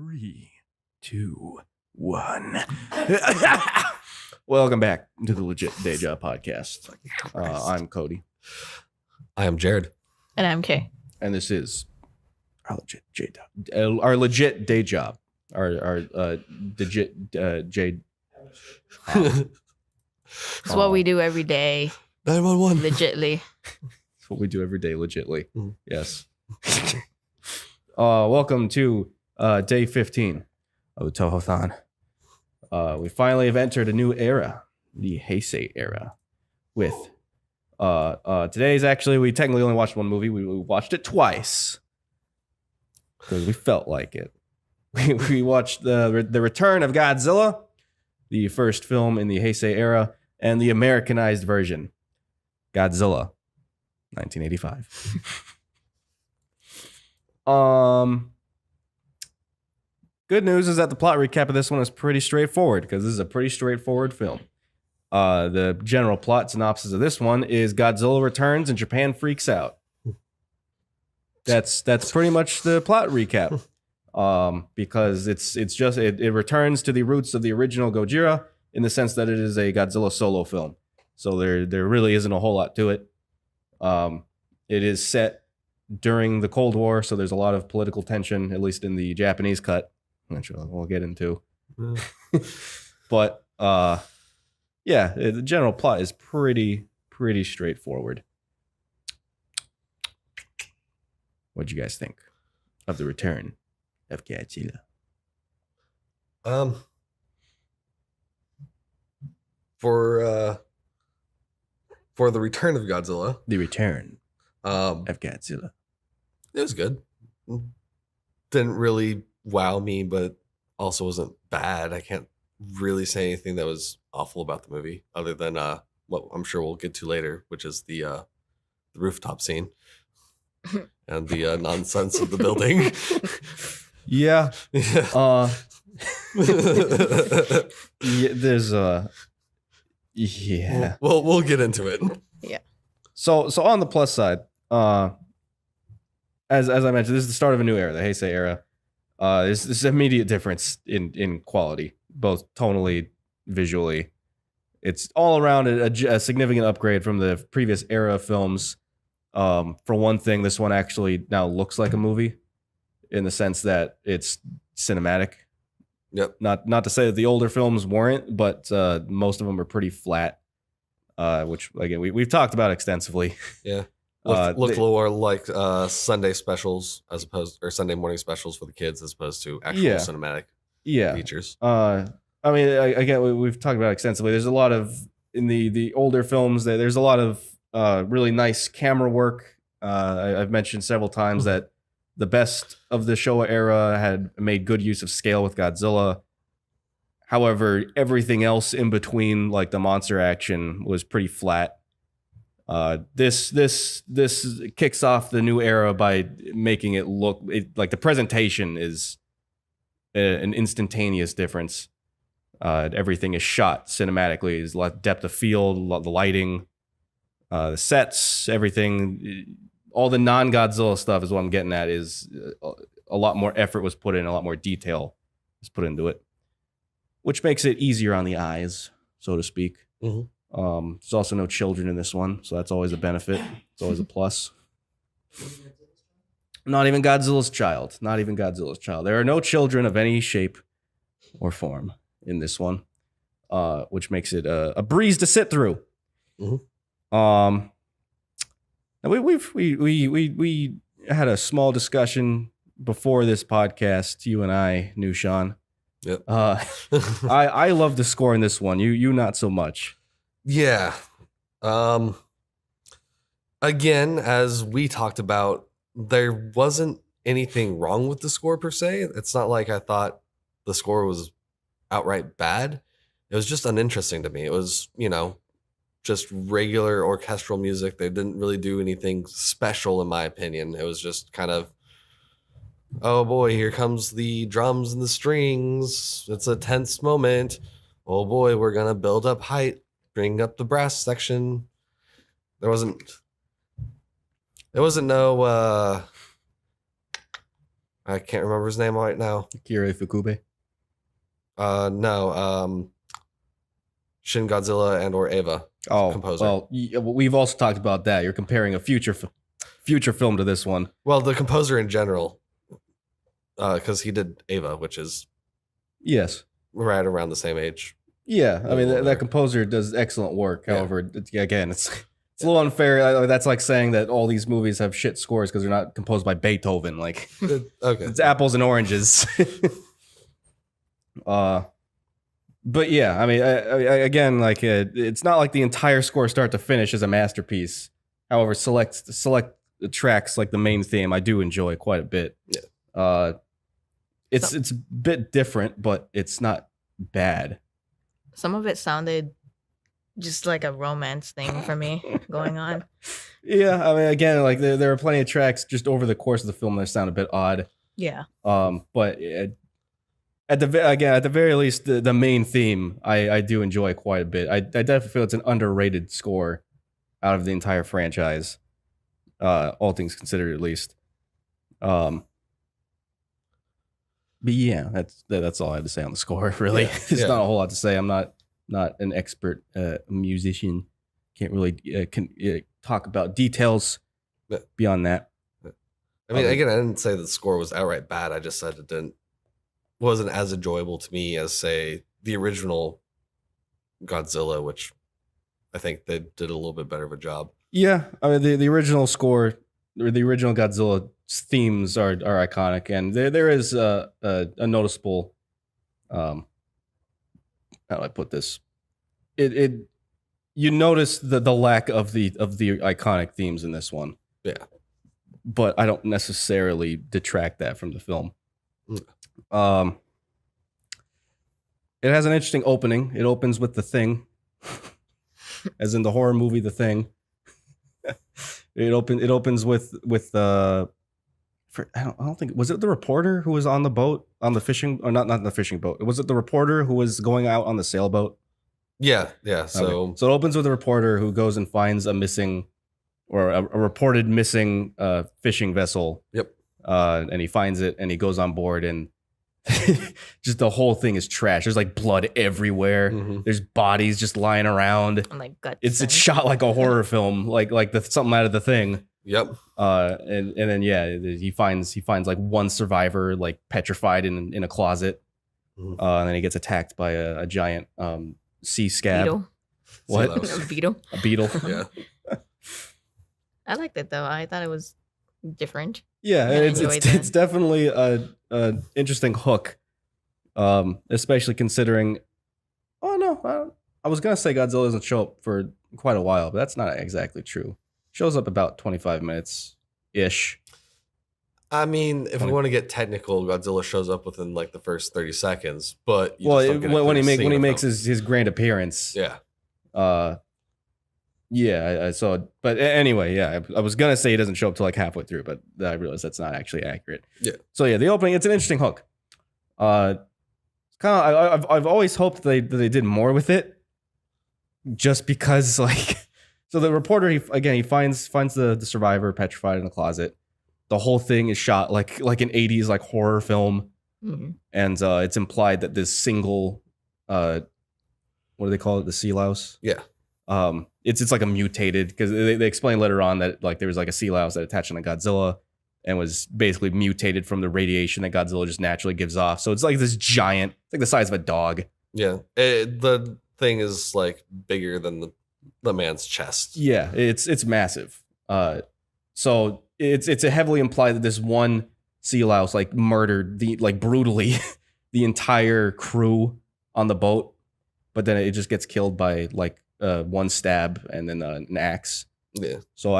3, 2, 1. Welcome back to the Legit Day Job podcast. I'm Cody. I am Jared. And I'm Kay. And this is our legit day job. Our legit J. It's what we do every day. 911. Legitly. It's what we do every day, legitly. Mm. Yes. Welcome to day 15 of the Toho-thon. We finally have entered a new era, the Heisei era, with today's actually, we technically only watched one movie. We watched it twice because we felt like it. We watched the Return of Godzilla, the first film in the Heisei era, and the Americanized version, Godzilla, 1985. Good news is that the plot recap of this one is pretty straightforward because this is a pretty straightforward film. The general plot synopsis of this one is Godzilla returns and Japan freaks out. That's pretty much the plot recap. Because it returns to the roots of the original Gojira in the sense that it is a Godzilla solo film. So there really isn't a whole lot to it. It is set during the Cold War, so there's a lot of political tension, at least in the Japanese cut, which we'll get into. But yeah, the general plot is pretty straightforward. What'd you guys think of the Return of Godzilla? For the Return of Godzilla. The Return of Godzilla. It was good. Didn't really wow me, but also wasn't bad. I can't really say anything that was awful about the movie, other than what I'm sure we'll get to later, which is the rooftop scene and the nonsense of the building. Yeah. Yeah, there's yeah. We'll get into it. Yeah. So on the plus side, as I mentioned, this is the start of a new era, the Heisei era. There's this immediate difference in quality, both tonally, visually. It's all around a significant upgrade from the previous era of films. For one thing, this one actually now looks like a movie in the sense that it's cinematic. Yep. Not to say that the older films weren't, but most of them are pretty flat, which again we've talked about extensively. Yeah. Look lower like Sunday specials or Sunday morning specials for the kids as opposed to actual cinematic features. I mean, again, we've talked about it extensively. There's a lot of in the older films that there's a lot of really nice camera work. I've mentioned several times that the best of the Showa era had made good use of scale with Godzilla. However, everything else in between, like the monster action, was pretty flat. This kicks off the new era by making it look like the presentation is an instantaneous difference. Everything is shot cinematically. There's a lot of depth of field, the lighting, the sets, everything. All the non-Godzilla stuff is what I'm getting at. Is a lot more effort was put in, a lot more detail was put into it, which makes it easier on the eyes, so to speak. Mm-hmm. There's also no children in this one, so that's always a benefit. It's always a plus. Not even Godzilla's child. Not even Godzilla's child. There are no children of any shape or form in this one, which makes it a breeze to sit through. Mm-hmm. We had a small discussion before this podcast. You and I, Nushan. Yep. I love the score in this one. You not so much. Yeah. Again, as we talked about, there wasn't anything wrong with the score per se. It's not like I thought the score was outright bad. It was just uninteresting to me. It was, just regular orchestral music. They didn't really do anything special, in my opinion. It was just kind of, oh boy, here comes the drums and the strings. It's a tense moment. Oh boy, we're going to build up height, bring up the brass section. There wasn't no I can't remember his name right now. Akira Ifukube. No. Shin Godzilla and or Eva. Oh, Composer. well, we've also talked about that. You're comparing a future film to this one. Well, the composer in general, because he did Eva, which is Yes. right around the same age. Yeah, I mean Older. that composer does excellent work. Yeah. However, again, it's a little unfair. That's like saying that all these movies have shit scores because they're not composed by Beethoven. Like Okay. it's apples and oranges. But yeah, I mean, again, like it's not like the entire score start to finish is a masterpiece. However, select the tracks like the main theme, I do enjoy quite a bit. Yeah. It's a bit different, but it's not bad. Some of it sounded just like a romance thing for me going on. Yeah, I mean, again, like there are plenty of tracks just over the course of the film that sound a bit odd. Yeah. But at the very least, the main theme I do enjoy quite a bit. I definitely feel it's an underrated score out of the entire franchise, all things considered, at least. But yeah, that's all I have to say on the score. Really, Yeah, there's yeah. not a whole lot to say. I'm not an expert musician. Can't really talk about details Yeah. beyond that. I mean, again, I didn't say the score was outright bad. I just said it wasn't as enjoyable to me as, say, the original Godzilla, which I think they did a little bit better of a job. Yeah, I mean the original score, or the original Godzilla themes are iconic, and there is a noticeable. How do I put this? It you notice the lack of the iconic themes in this one. Yeah. But I don't necessarily detract that from the film. Mm. It has an interesting opening. It opens with The Thing, as in the horror movie The Thing. It opens with I don't think, was it the reporter who was on the boat on the fishing, or not the fishing boat? Was it the reporter who was going out on the sailboat? Yeah. So Okay. So it opens with a reporter who goes and finds a missing, or a reported missing fishing vessel. Yep. And he finds it and he goes on board, and just the whole thing is trash. There's like blood everywhere. Mhm. There's bodies just lying around. And like guts. It's and- shot like a horror film, like something out of The Thing. Yep. And then he finds like one survivor like petrified in a closet. Mhm. And then he gets attacked by a giant sea scab. Beetle. What? So that was- A beetle. A beetle. Yeah. I liked it though. I thought it was different. Yeah, I enjoyed that. it's definitely a interesting hook, especially considering. Oh no, I was gonna say Godzilla doesn't show up for quite a while, but that's not exactly true. Shows up about 25 minutes ish. I mean, if we 20. want to get technical, Godzilla shows up within like the first 30 seconds, but you Well, just don't get a when he clear scene of makes him. his grand appearance. Yeah. Yeah, I saw it. But anyway, yeah, I was gonna say he doesn't show up till like halfway through, but I realized that's not actually accurate. Yeah. So yeah, the opening, it's an interesting hook. Kind of, I've always hoped that they did more with it, just because like, so the reporter he finds the survivor petrified in the closet. The whole thing is shot like an 80s like horror film, Mhm. and it's implied that this single, what do they call it, the sea louse? Yeah. It's like a mutated, because they explain later on that like there was like a sea louse that attached on the Godzilla and was basically mutated from the radiation that Godzilla just naturally gives off. So it's like this giant, it's like the size of a dog. Yeah. The thing is like bigger than the man's chest. Yeah, it's massive. So it's heavily implied that this one sea louse like murdered brutally the entire crew on the boat, but then it just gets killed by like one stab and then an axe. Yeah. So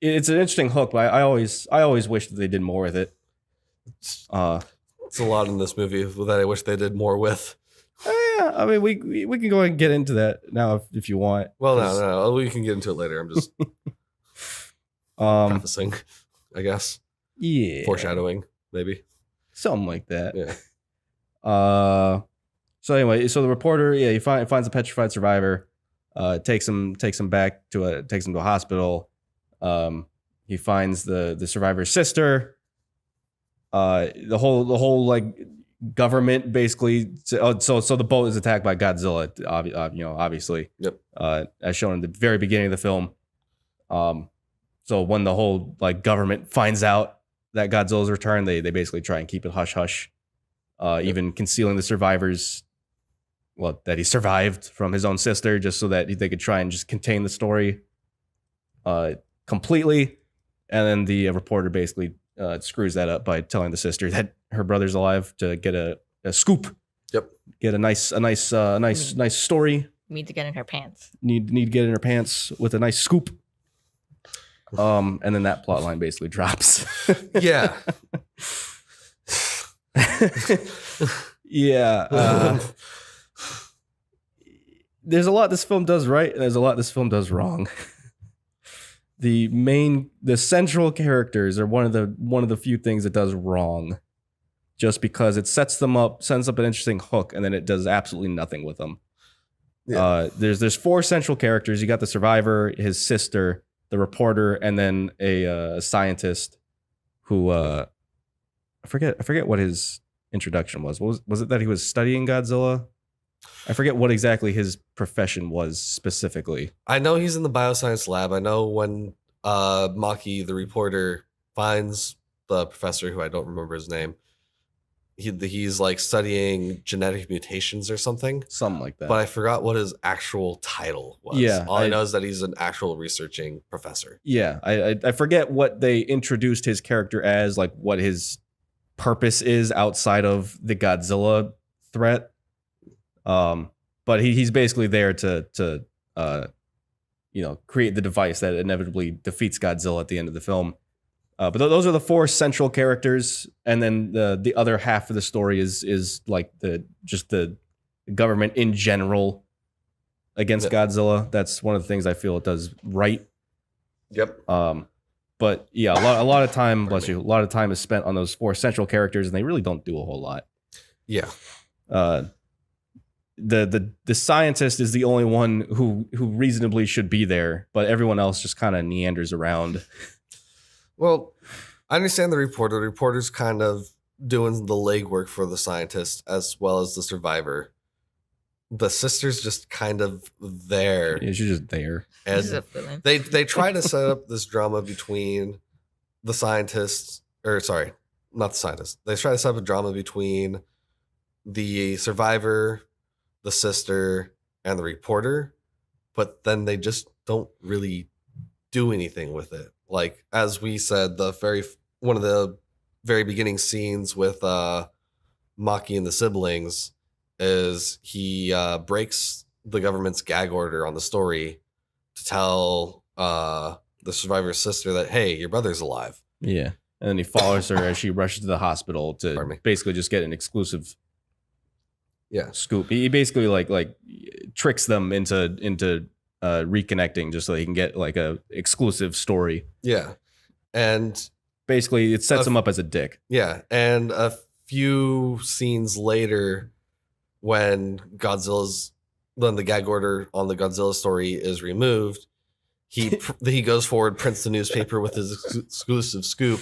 it's an interesting hook, but I always wish that they did more with it. It's a lot in this movie that I wish they did more with. Yeah, I mean we can go ahead and get into that now if you want. Well, no, we can get into it later. I'm just prefacing, I guess. Yeah, Foreshadowing, maybe. something like that. Yeah. So anyway, so the reporter, he finds a petrified survivor, takes him back to a hospital. He finds the survivor's sister. The whole like government basically. So the boat is attacked by Godzilla. Obviously. Yep. As shown in the very beginning of the film. So when the whole like government finds out that Godzilla's returned, they basically try and keep it hush hush, even concealing the survivors. Well, that he survived from his own sister, just so that they could try and just contain the story completely. And then the reporter basically screws that up by telling the sister that her brother's alive to get a scoop. Yep. Get a nice story. Need to get in her pants. Need to get in her pants with a nice scoop. And then that plot line basically drops. Yeah. Yeah. There's a lot this film does right, and there's a lot this film does wrong. The central characters are one of the few things it does wrong, just because it sends up an interesting hook, and then it does absolutely nothing with them. Yeah. There's 4 central characters. You got the survivor, his sister, the reporter, and then a scientist who I forget what his introduction was. Was it that he was studying Godzilla? I forget what exactly his profession was specifically. I know he's in the bioscience lab. I know when Maki, the reporter, finds the professor, who I don't remember his name, he's like studying genetic mutations or something. Something like that. But I forgot what his actual title was. Yeah, All I know is that he's an actual researching professor. Yeah, I forget what they introduced his character as, like what his purpose is outside of the Godzilla threat. But he's basically there to create the device that inevitably defeats Godzilla at the end of the film. But those are the 4 central characters, and then the other half of the story is like the government in general against Godzilla. That's one of the things I feel it does right. Yep. But yeah, a lot of time, bless you, a lot of time is spent on those 4 central characters, and they really don't do a whole lot. Yeah. The scientist is the only one who reasonably should be there, but everyone else just kind of meanders around. Well, I understand the reporter. The reporter's kind of doing the legwork for the scientist as well as the survivor. The sister's just kind of there. Yeah, she's just there. And they try to set up this drama between the scientists, or sorry, not the scientist. They try to set up a drama between the survivor, the sister, and the reporter, but then they just don't really do anything with it. Like, as we said, one of the very beginning scenes with Maki and the siblings is he breaks the government's gag order on the story to tell the survivor's sister that, hey, your brother's alive. Yeah. And then he follows her as she rushes to the hospital to basically just get an exclusive scoop. He basically like tricks them into reconnecting just so he can get like a exclusive story. Yeah. And basically it sets him up as a dick. Yeah. And a few scenes later, when the gag order on the Godzilla story is removed, he goes forward, prints the newspaper with his exclusive scoop,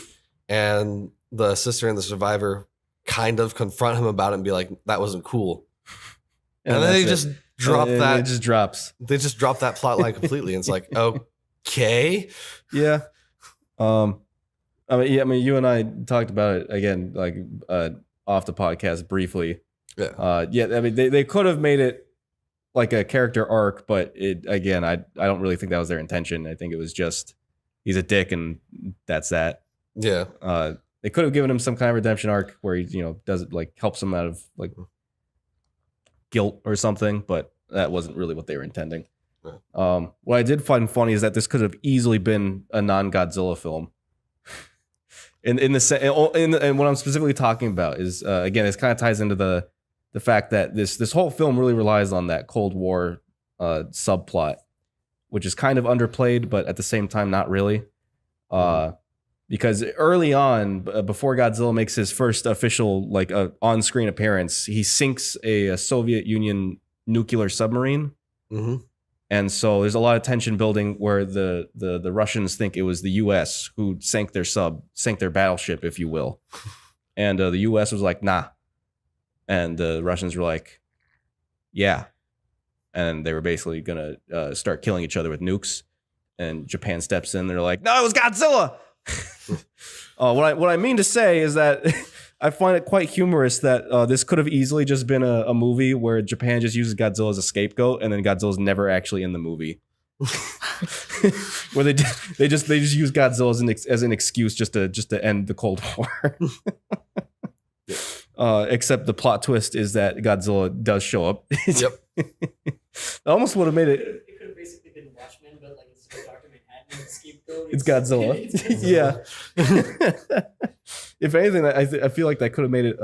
and the sister and the survivor kind of confront him about it and be like, that wasn't cool. And then they just drop that. It just drops. They just drop that plot line completely. And it's like, okay. Yeah. I mean, you and I talked about it again, like off the podcast briefly. Yeah. I mean, they could have made it like a character arc, but I don't really think that was their intention. I think it was just he's a dick and that's that. Yeah. They could have given him some kind of redemption arc where he, does it, like helps him out of like guilt or something, but that wasn't really what they were intending. Yeah. What I did find funny is that this could have easily been a non-Godzilla film. And what I'm specifically talking about is again, this kind of ties into the fact that this whole film really relies on that Cold War subplot, which is kind of underplayed, but at the same time not really. Because early on, before Godzilla makes his first official like on-screen appearance, he sinks a Soviet Union nuclear submarine. Mm-hmm. And so there's a lot of tension building where the Russians think it was the U.S. who sank their battleship, if you will. And the U.S. was like, nah. And the Russians were like, yeah. And they were basically going to start killing each other with nukes. And Japan steps in. They're like, no, it was Godzilla. What I mean to say is that I find it quite humorous that this could have easily just been a movie where Japan just uses Godzilla as a scapegoat, and then Godzilla's never actually in the movie. Where they just use Godzilla as an excuse just to end the Cold War. Except the plot twist is that Godzilla does show up. Yep. I almost would have made it. It could have basically been Watchmen, but like instead of Dr. Manhattan, scapegoat. It's Godzilla. It's Godzilla. Yeah. If anything, I feel like that could have made it.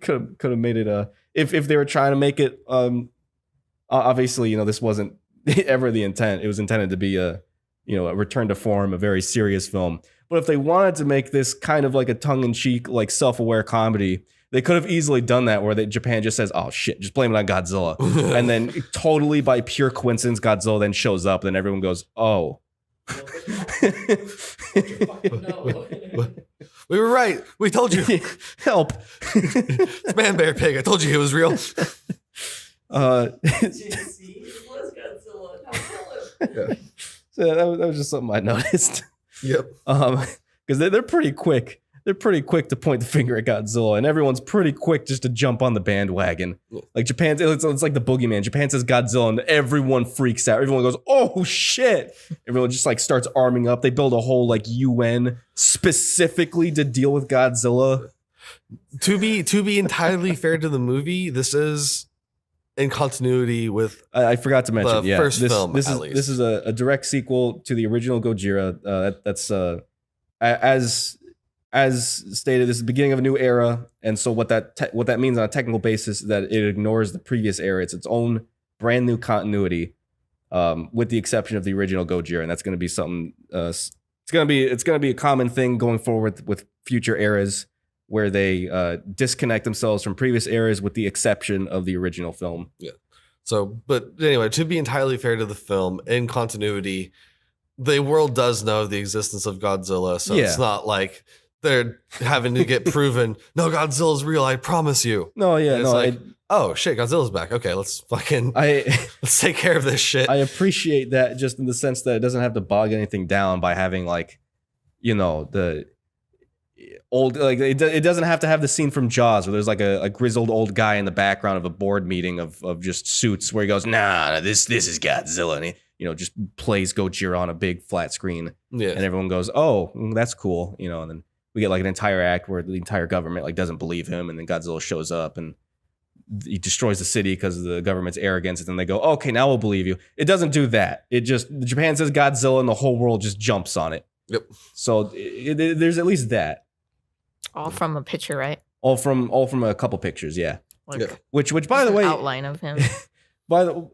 Could have made it. If they were trying to make it. Obviously, this wasn't ever the intent. It was intended to be a return to form, a very serious film. But if they wanted to make this kind of like a tongue-in-cheek, like self-aware comedy, they could have easily done that where Japan just says, oh shit, just blame it on Godzilla. And then totally by pure coincidence, Godzilla then shows up and everyone goes, oh. No. We were right. We told you. Help. It's Man Bear Pig. I told you he was real. See, it was Godzilla. Now kill him. Yeah. So that was just something I noticed. Yep. Because they're pretty quick. They're pretty quick to point the finger at Godzilla, and everyone's pretty quick just to jump on the bandwagon. Like Japan, it's like the boogeyman. Japan says Godzilla, and everyone freaks out. Everyone goes, "Oh shit!" Everyone just like starts arming up. They build a whole like UN specifically to deal with Godzilla. To be entirely fair to the movie, this is in continuity with I forgot to mention, the first film. This is a direct sequel to the original Gojira. That's as stated, this is the beginning of a new era, and so what that means on a technical basis is that it ignores the previous era. It's its own brand new continuity, with the exception of the original Gojira, and that's going to be something. It's going to be a common thing going forward with future eras, where they disconnect themselves from previous eras, with the exception of the original film. Yeah. So, but anyway, to be entirely fair to the film, in continuity, the world does know the existence of Godzilla, so Yeah. it's not like they're having to get proven, no, Godzilla's real, I promise you. No, yeah, And it's like, oh shit, Godzilla's back. Okay, let's let's take care of this shit. I appreciate that, just in the sense that it doesn't have to bog anything down by having like, the old, like it doesn't have to have the scene from Jaws where there's like a grizzled old guy in the background of a board meeting of just suits where he goes, nah, this is Godzilla, and he just plays Gojira on a big flat screen, Yeah. and everyone goes, oh, that's cool, and then we get like an entire act where the entire government like doesn't believe him, and then Godzilla shows up and he destroys the city because of the government's arrogance, and then they go, okay, now we'll believe you. It doesn't do that. It just, Japan says Godzilla and the whole world just jumps on it. Yep. So there's at least that. All from a picture, right? All from a couple pictures, yeah. Like, Yeah. Which by the an way, outline of him. by the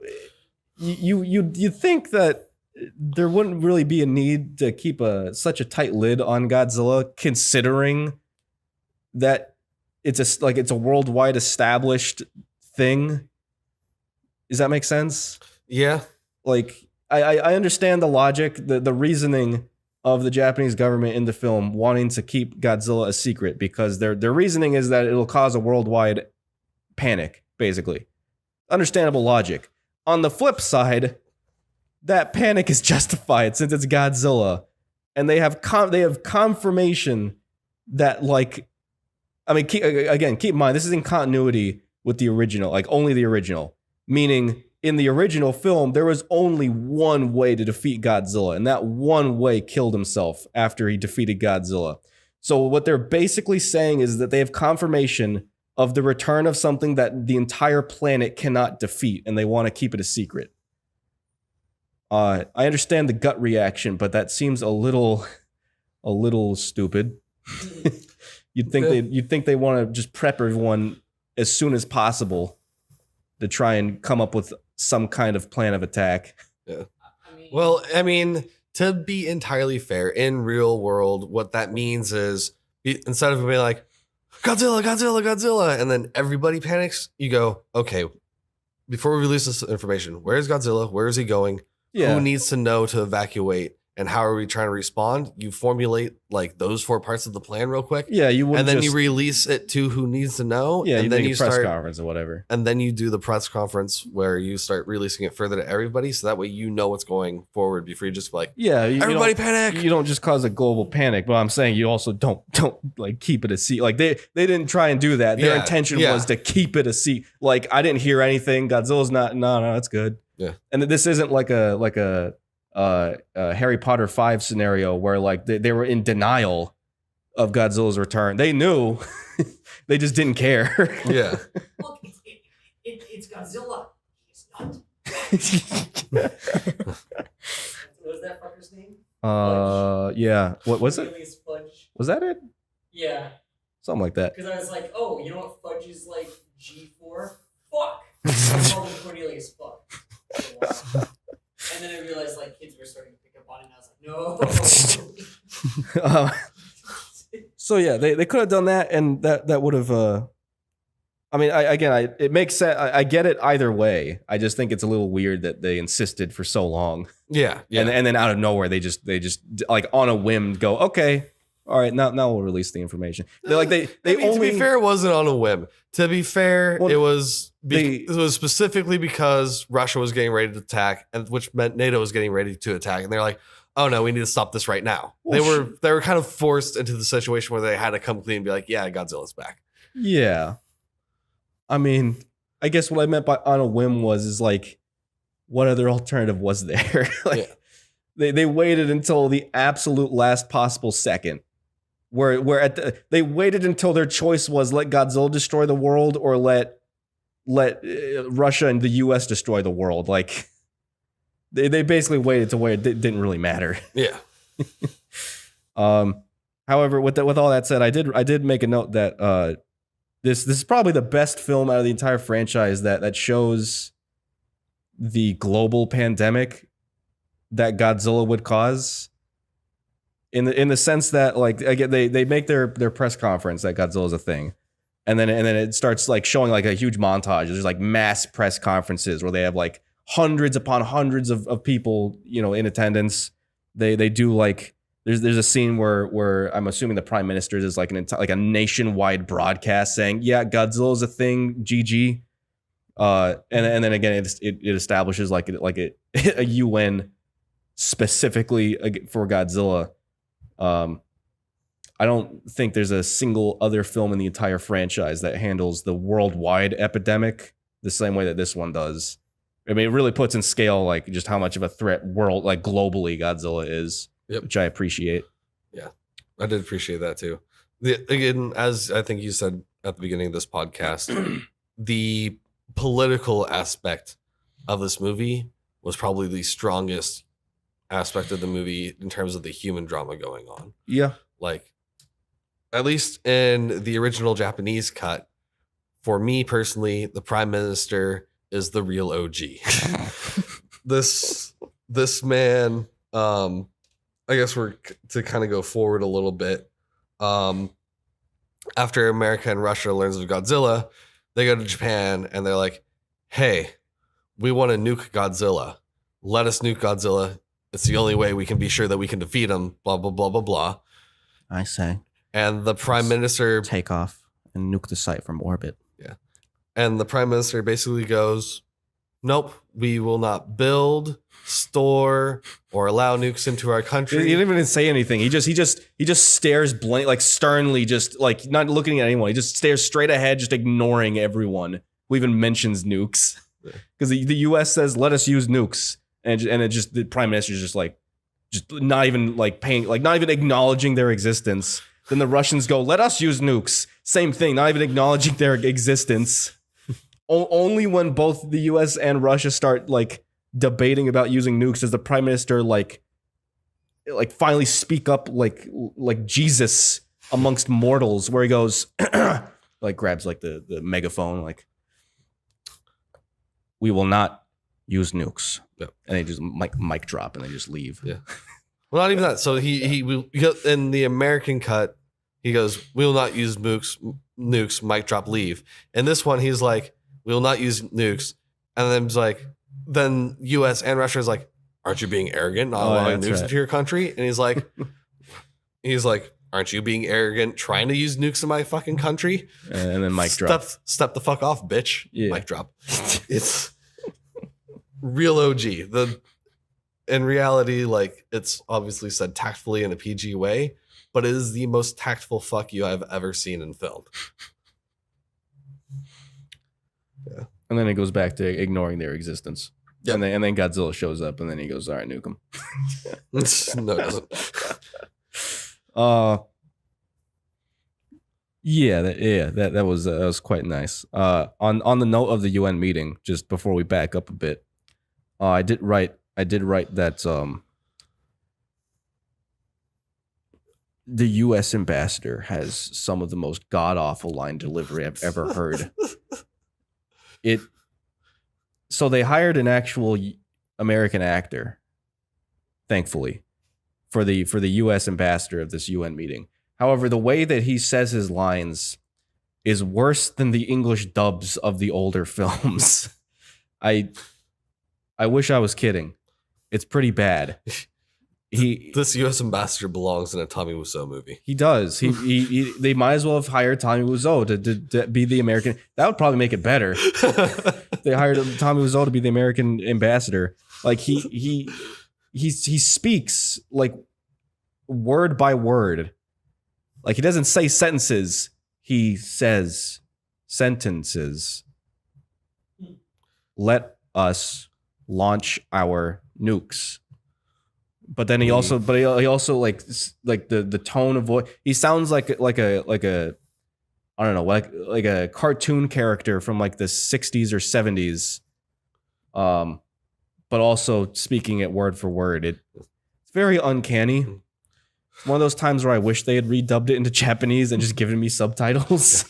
you think that there wouldn't really be a need to keep such a tight lid on Godzilla, considering that it's a worldwide established thing. Does that make sense? Yeah. Like I understand the logic, the reasoning of the Japanese government in the film wanting to keep Godzilla a secret, because their reasoning is that it'll cause a worldwide panic, basically. Understandable logic. On the flip side, that panic is justified since it's Godzilla, and they have confirmation that, like, I mean, keep in mind, this is in continuity with the original, like only the original, meaning in the original film, there was only one way to defeat Godzilla, and that one way killed himself after he defeated Godzilla. So what they're basically saying is that they have confirmation of the return of something that the entire planet cannot defeat, and they want to keep it a secret. I understand the gut reaction, but that seems a little stupid. You'd think they want to just prep everyone as soon as possible to try and come up with some kind of plan of attack. I mean, Well, I mean, to be entirely fair, in real world, what that means is instead of being like, Godzilla, Godzilla, Godzilla, and then everybody panics, you go, okay, before we release this information, where's Godzilla? Where is he going? Yeah. Who needs to know to evacuate? and how are we trying to respond, you formulate like those 4 parts of the plan real quick. Yeah, you would, And then you release it to who needs to know. Yeah, and then make you a press start conference or whatever. And then you do the press conference where you start releasing it further to everybody, so that way you know what's going forward before you just like, Yeah, everybody panic. You don't just cause a global panic, but I'm saying you also don't like keep it a secret. Like they didn't try and do that. Their intention was to keep it a secret. Like I didn't hear anything. Godzilla's not. No, that's good. Yeah. And this isn't like a Harry Potter 5 scenario where like they were in denial of Godzilla's return. They knew, they just didn't care. Yeah. Look, it's Godzilla. He's not. What was that fucker's name? Yeah. What was it? Cornelius Fudge. Was that it? Yeah, Something like that. because I was like, oh, you know what Fudge is like G4? Fuck. I called him Cornelius Fuck. And then I realized like kids were starting to pick up on it, and I was like, no. So yeah, they could have done that, and that would have. I mean, it makes sense. I get it either way. I just think it's a little weird that they insisted for so long. Yeah. And then out of nowhere, they just like on a whim go, okay, all right, now we'll release the information. They're like they I mean, only. to be fair, it wasn't on a whim. To be fair, Well, it was specifically because Russia was getting ready to attack, and which meant NATO was getting ready to attack, and they're like, oh no, we need to stop this right now. Well, They were kind of forced into the situation where they had to come clean and be like, yeah, Godzilla's back. Yeah, I mean, I guess what I meant by on a whim is like, what other alternative was there? Like, they waited until the absolute last possible second. Where they waited until their choice was let Godzilla destroy the world or let Russia and the U.S. destroy the world. Like they basically waited to where it didn't really matter. Yeah. However, with all that said, I did make a note that this is probably the best film out of the entire franchise that shows the global pandemic that Godzilla would cause. In the sense that like again they make their press conference that Godzilla's a thing, and then it starts like showing like a huge montage. There's like mass press conferences where they have like hundreds upon hundreds of people, you know, in attendance. They do like there's a scene where I'm assuming the prime minister is like like a nationwide broadcast saying, yeah, Godzilla's a thing, GG. And then again it establishes like a UN specifically for Godzilla. I don't think there's a single other film in the entire franchise that handles the worldwide epidemic the same way that this one does. I mean, it really puts in scale like just how much of a threat globally Godzilla is, which I appreciate. Yeah, I did appreciate that too. Again, as I think you said at the beginning of this podcast, the political aspect of this movie was probably the strongest aspect of the movie in terms of the human drama going on. Yeah. Like, at least in the original Japanese cut, for me personally, the prime minister is the real OG. This man, I guess we're to kind of go forward a little bit. After America and Russia learns of Godzilla, they go to Japan and they're like, hey, we want to nuke Godzilla. Let us nuke Godzilla. It's the only way we can be sure that we can defeat him, blah, blah, blah, blah, blah. I say. And the prime minister... Take off and nuke the site from orbit. Yeah. And the prime minister basically goes, nope, we will not build, store, or allow nukes into our country. He didn't even say anything. He just stares blank, like sternly, just like not looking at anyone. He just stares straight ahead, just ignoring everyone who even mentions nukes. Because the U.S. says, let us use nukes. And it just the prime minister is just not even like paying, like not even acknowledging their existence. Then the Russians go, let us use nukes. Same thing, not even acknowledging their existence. Only when both the U.S. and Russia start like debating about using nukes does the prime minister like finally speak up like Jesus amongst mortals, where he goes like grabs like the megaphone, like, we will not use nukes. Yep. And they just mic drop and they just leave. Yeah. Well, not even that. So he in the American cut, he goes, we will not use nukes, mic drop, leave. And this one, he's like, we will not use nukes. And then he's like, then US and Russia is like, aren't you being arrogant, not Oh, allowing that's nukes right. into your country? And he's like, aren't you being arrogant, trying to use nukes in my fucking country? And then mic drop. Step the fuck off, bitch. Yeah. Mic drop. It's real OG. In reality, like, it's obviously said tactfully in a PG way, but it is the most tactful fuck you I've ever seen in film. And then it goes back to ignoring their existence. Yep. And then Godzilla shows up, and then he goes, "All right, nuke him." No, it doesn't. That was quite nice. On the note of the UN meeting, just before we back up a bit, I did write that the U.S. ambassador has some of the most god awful line delivery I've ever heard. So they hired an actual American actor, thankfully, for the U.S. ambassador of this UN meeting. However, the way that he says his lines is worse than the English dubs of the older films. I wish I was kidding. It's pretty bad. This U.S. ambassador belongs in a Tommy Wiseau movie. He does. They might as well have hired Tommy Wiseau to be the American. That would probably make it better. They hired Tommy Wiseau to be the American ambassador. Like he speaks like word by word. Like he doesn't say sentences. He says sentences. Let us launch our nukes. But then he also like the tone of voice. He sounds like a I don't know, like a cartoon character from like the 60s or 70s. But also speaking it word for word. It's very uncanny. It's one of those times where I wish they had redubbed it into Japanese and just given me subtitles.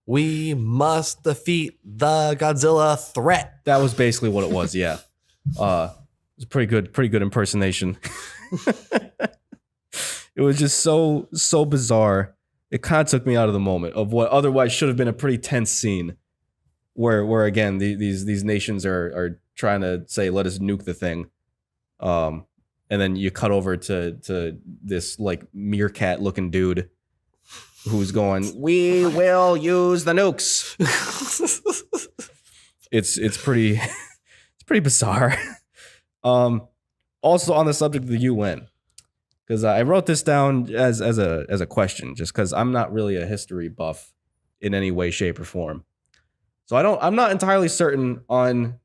We must defeat the Godzilla threat. That was basically what it was, yeah. It was a pretty good impersonation. It was just so bizarre. It kind of took me out of the moment of what otherwise should have been a pretty tense scene, where again these nations are trying to say let us nuke the thing, and then you cut over to this like meerkat looking dude who's going, "We will use the nukes." It's pretty bizarre. Also on the subject of the UN, because I wrote this down as a question, just because I'm not really a history buff in any way, shape, or form. So I'm not entirely certain on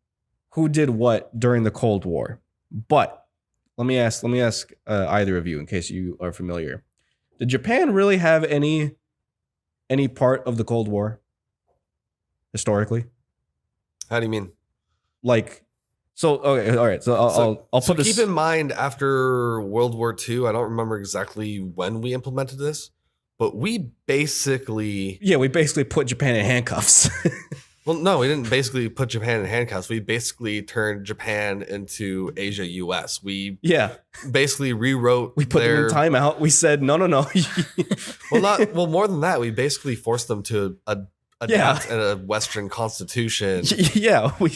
who did what during the Cold War. But let me ask either of you, in case you are familiar. Did Japan really have any part of the Cold War historically? How do you mean? Like, so okay, all right. So I'll put this. Keep in mind, after World War II, I don't remember exactly when we implemented this, but we basically put Japan in handcuffs. Well, no, we didn't basically put Japan in handcuffs. We basically turned Japan into Asia US. We basically rewrote. We put them in timeout. We said no. Well, more than that. We basically forced them to adapt a Western constitution. Yeah, we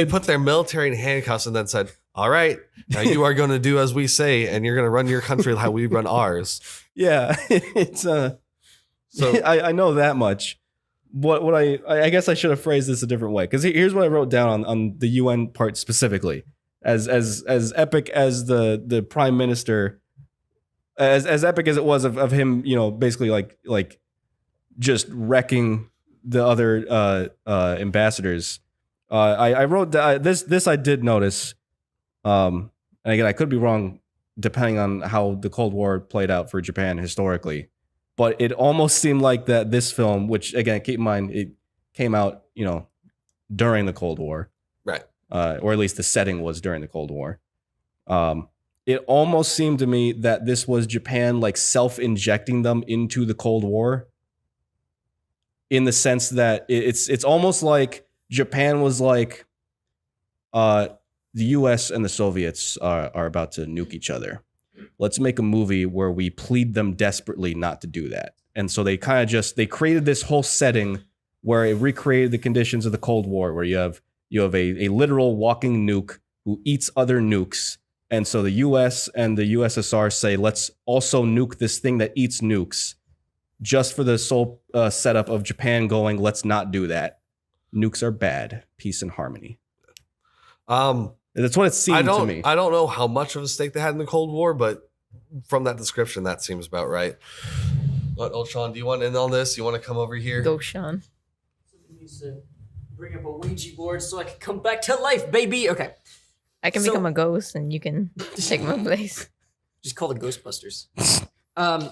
put their military in handcuffs and then said, "All right, now you are going to do as we say, and you're going to run your country how we run ours." Yeah, it's so I know that much. What I guess I should have phrased this a different way, because here's what I wrote down on the UN part specifically. As epic as the prime minister, as epic as it was of him, basically like just wrecking the other ambassadors. I wrote this I did notice, and again I could be wrong depending on how the Cold War played out for Japan historically. But it almost seemed like that this film, which again, keep in mind, it came out, during the Cold War, right? Or at least the setting was during the Cold War. It almost seemed to me that this was Japan like self-injecting them into the Cold War, in the sense that it's almost like Japan was like, the U.S. and the Soviets are about to nuke each other. Let's make a movie where we plead them desperately not to do that. And so they kind of they created this whole setting where it recreated the conditions of the Cold War, where you have a literal walking nuke who eats other nukes. And so the US and the USSR say, let's also nuke this thing that eats nukes, just for the sole setup of Japan going, let's not do that. Nukes are bad. Peace and harmony. That's what it seemed to me. I don't know how much of a stake they had in the Cold War, but from that description, that seems about right. What, old Sean, do you want in on this? You want to come over here? Go, Sean. Somebody needs to bring up a Ouija board so I can come back to life, baby. Okay. I can become a ghost and you can take my place. Just call it Ghostbusters.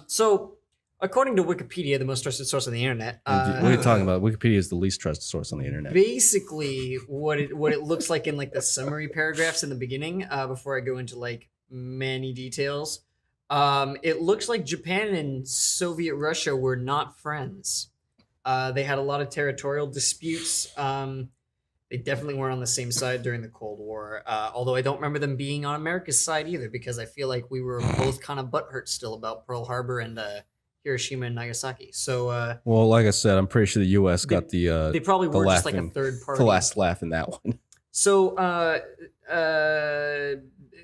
So, according to Wikipedia, the most trusted source on the internet, what are you talking about? Wikipedia is the least trusted source on the internet. basically what it looks like in like the summary paragraphs in the beginning, before I go into like many details, it looks like Japan and Soviet Russia were not friends. They had a lot of territorial disputes. They definitely weren't on the same side during the Cold War, although I don't remember them being on America's side either, because I feel like we were both kind of butthurt still about Pearl Harbor and Hiroshima and Nagasaki. So, well, like I said, I'm pretty sure the U.S. got the they probably the were just like a laughing- third party. the last laugh in that one. So,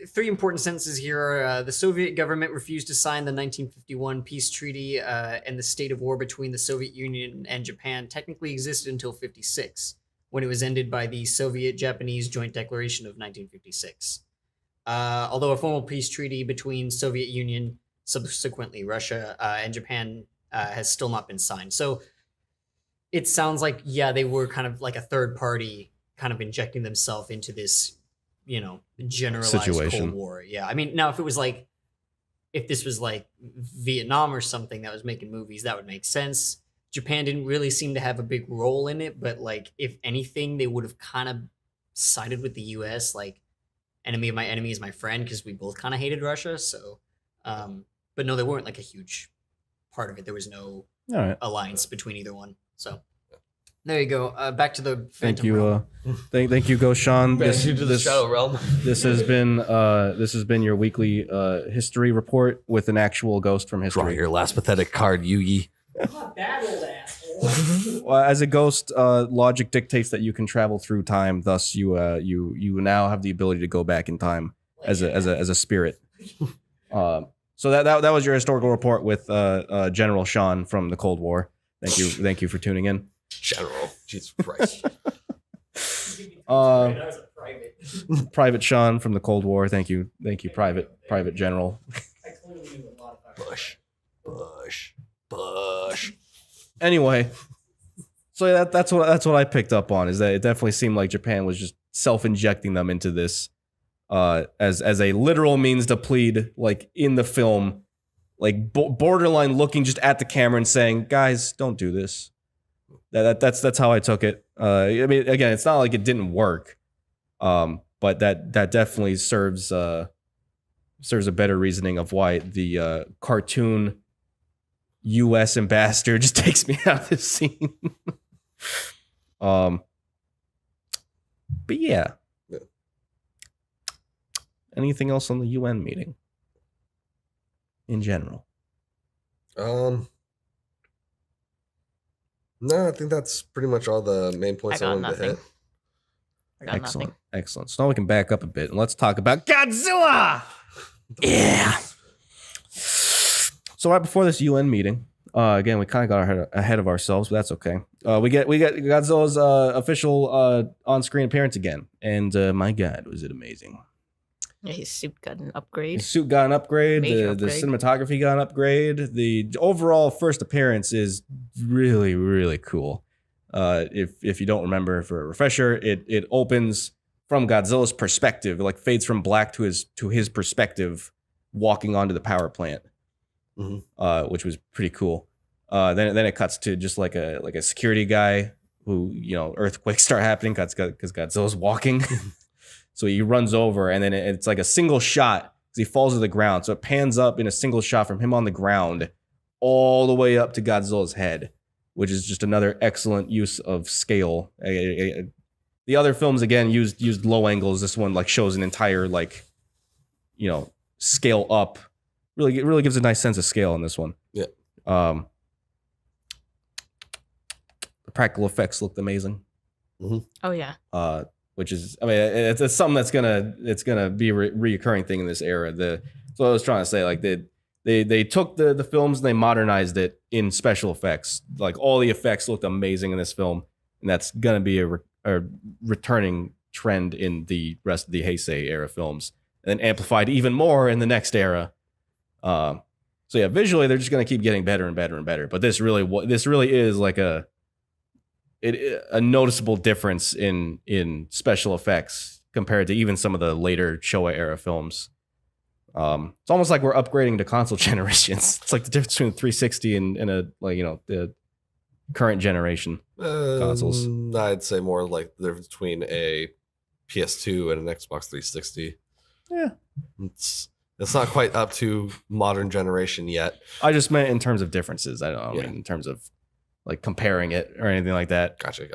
three important sentences here are the Soviet government refused to sign the 1951 peace treaty, and the state of war between the Soviet Union and Japan technically existed until 1956, when it was ended by the Soviet-Japanese Joint Declaration of 1956. Although a formal peace treaty between Soviet Union, subsequently Russia, and Japan has still not been signed. So it sounds like, yeah, they were kind of like a third party kind of injecting themselves into this, generalized Situation. Cold War. Yeah. I mean, now if this was like Vietnam or something that was making movies, that would make sense. Japan didn't really seem to have a big role in it, but like, if anything, they would have kind of sided with the US, like enemy of my enemy is my friend, because we both kind of hated Russia. So, but no, they weren't like a huge part of it. There was no All right. alliance between either one. So there you go. Back to the Thank Phantom you. Realm. Thank you, Go Sean. Back into the Shadow Realm. This has been your weekly history report with an actual ghost from Draw history. your last pathetic card, Yugi. I'm not that old asshole. Well, as a ghost, logic dictates that you can travel through time. Thus, you now have the ability to go back in time as a spirit. So that was your historical report with General Sean from the Cold War. Thank you for tuning in. General. Jesus Christ. I was a private. Private Sean from the Cold War. Thank you, Private General. I clearly knew a lot about Bush. Anyway, so that's what I picked up on, is that it definitely seemed like Japan was just self-injecting them into this as a literal means to plead, like in the film, like borderline looking just at the camera and saying, "Guys, don't do this." That's how I took it. I mean, again, it's not like it didn't work, but that definitely serves a better reasoning of why the cartoon U.S. ambassador just takes me out of this scene. But yeah. Anything else on the UN meeting in general? No, I think that's pretty much all the main points I got wanted to nothing. hit. I got Excellent. nothing. Excellent. So now we can back up a bit and let's talk about Godzilla. Yeah. So right before this UN meeting, again, we kind of got ahead of ourselves, but that's okay. We get Godzilla's official on-screen appearance again, and my God, was it amazing! Yeah, his suit got an upgrade. His suit got an upgrade. Major The upgrade. cinematography got an upgrade. The overall first appearance is really, really cool. If you don't remember, for a refresher, it opens from Godzilla's perspective. It like fades from black to his perspective, walking onto the power plant, which was pretty cool. Then it cuts to just like a security guy who, earthquakes start happening because Godzilla's walking. So he runs over, and then it's like a single shot as he falls to the ground. So it pans up in a single shot from him on the ground all the way up to Godzilla's head, which is just another excellent use of scale. The other films, again, used low angles. This one like shows an entire scale up. Really gives a nice sense of scale in this one. Yeah. The practical effects looked amazing. Oh yeah. which is, I mean, it's something that's gonna be a reoccurring thing in this era. So I was trying to say, like they took the films and they modernized it in special effects. Like all the effects looked amazing in this film, and that's gonna be a returning trend in the rest of the Heisei era films, and then amplified even more in the next era. So yeah, visually they're just gonna keep getting better and better and better. But this really is like a noticeable difference in special effects compared to even some of the later Showa era films. It's almost like we're upgrading to console generations. It's like the difference between 360 and a the current generation consoles. I'd say more like the difference between a PS2 and an Xbox 360. Yeah, it's not quite up to modern generation yet. I just meant in terms of differences. I don't Yeah. mean in terms of like comparing it or anything like that. Gotcha.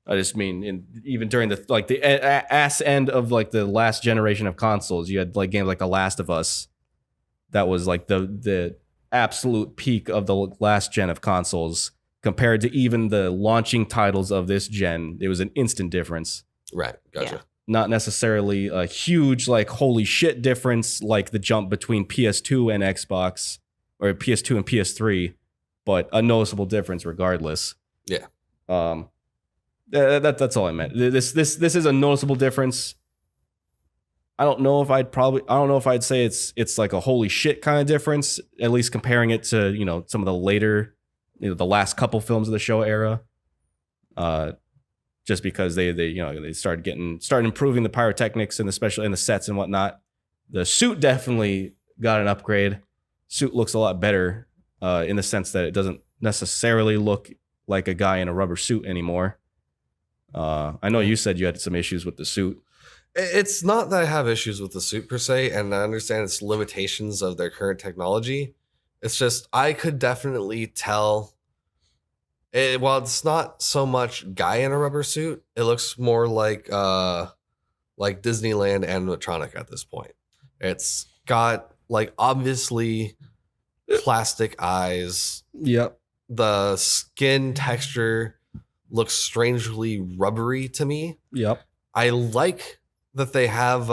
I just mean even during the ass end of like the last generation of consoles, you had like games like The Last of Us. That was like the absolute peak of the last gen of consoles compared to even the launching titles of this gen. It was an instant difference. Right. Gotcha. Yeah. Not necessarily a huge like holy shit difference like the jump between PS2 and Xbox or PS2 and PS3, but a noticeable difference regardless. Yeah. That's all I meant. This is a noticeable difference. I don't know if I'd say it's like a holy shit kind of difference, at least comparing it to, some of the later, the last couple films of the Showa era. Just because they started improving the pyrotechnics and especially in the sets and whatnot. The suit definitely got an upgrade. Suit looks a lot better in the sense that it doesn't necessarily look like a guy in a rubber suit anymore. I know you said you had some issues with the suit. It's not that I have issues with the suit per se, and I understand its limitations of their current technology. It's just I could definitely tell. While it's not so much guy in a rubber suit, it looks more like Disneyland animatronic at this point. It's got like obviously plastic eyes. Yep. The skin texture looks strangely rubbery to me. Yep. I like that they have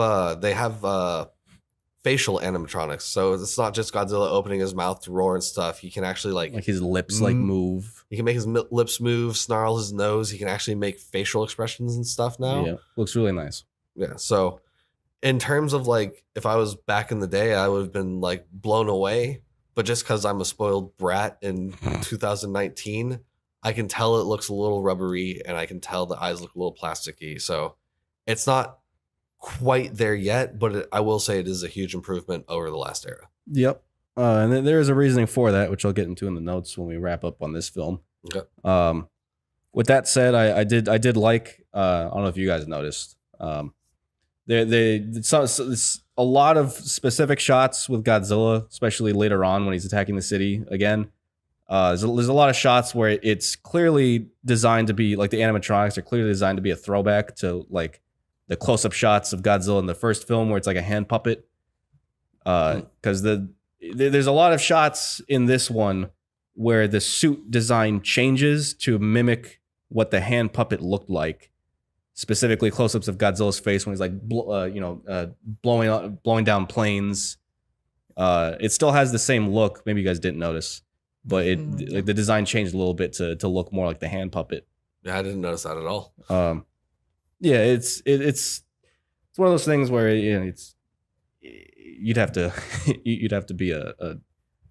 facial animatronics, so it's not just Godzilla opening his mouth to roar and stuff. He can actually like his lips move. He can make his lips move, snarl his nose. He can actually make facial expressions and stuff now. Yeah, looks really nice. Yeah. So, in terms of like, if I was back in the day, I would have been like blown away. But just because I'm a spoiled brat in 2019, I can tell it looks a little rubbery, and I can tell the eyes look a little plasticky. So, it's not quite there yet, but I will say it is a huge improvement over the last era. Yep. And then there is a reasoning for that, which I'll get into in the notes when we wrap up on this film. Okay. With that said, I did like, I don't know if you guys noticed, it's a lot of specific shots with Godzilla, especially later on when he's attacking the city again. There's a lot of shots where it's clearly designed to be like the animatronics are clearly designed to be a throwback to like the close-up shots of Godzilla in the first film where it's like a hand puppet. Because there's a lot of shots in this one where the suit design changes to mimic what the hand puppet looked like. Specifically, close-ups of Godzilla's face when he's like, blowing down planes. It still has the same look. Maybe you guys didn't notice, but like the design changed a little bit to look more like the hand puppet. Yeah, I didn't notice that at all. Yeah, it's one of those things where it's you'd have to be a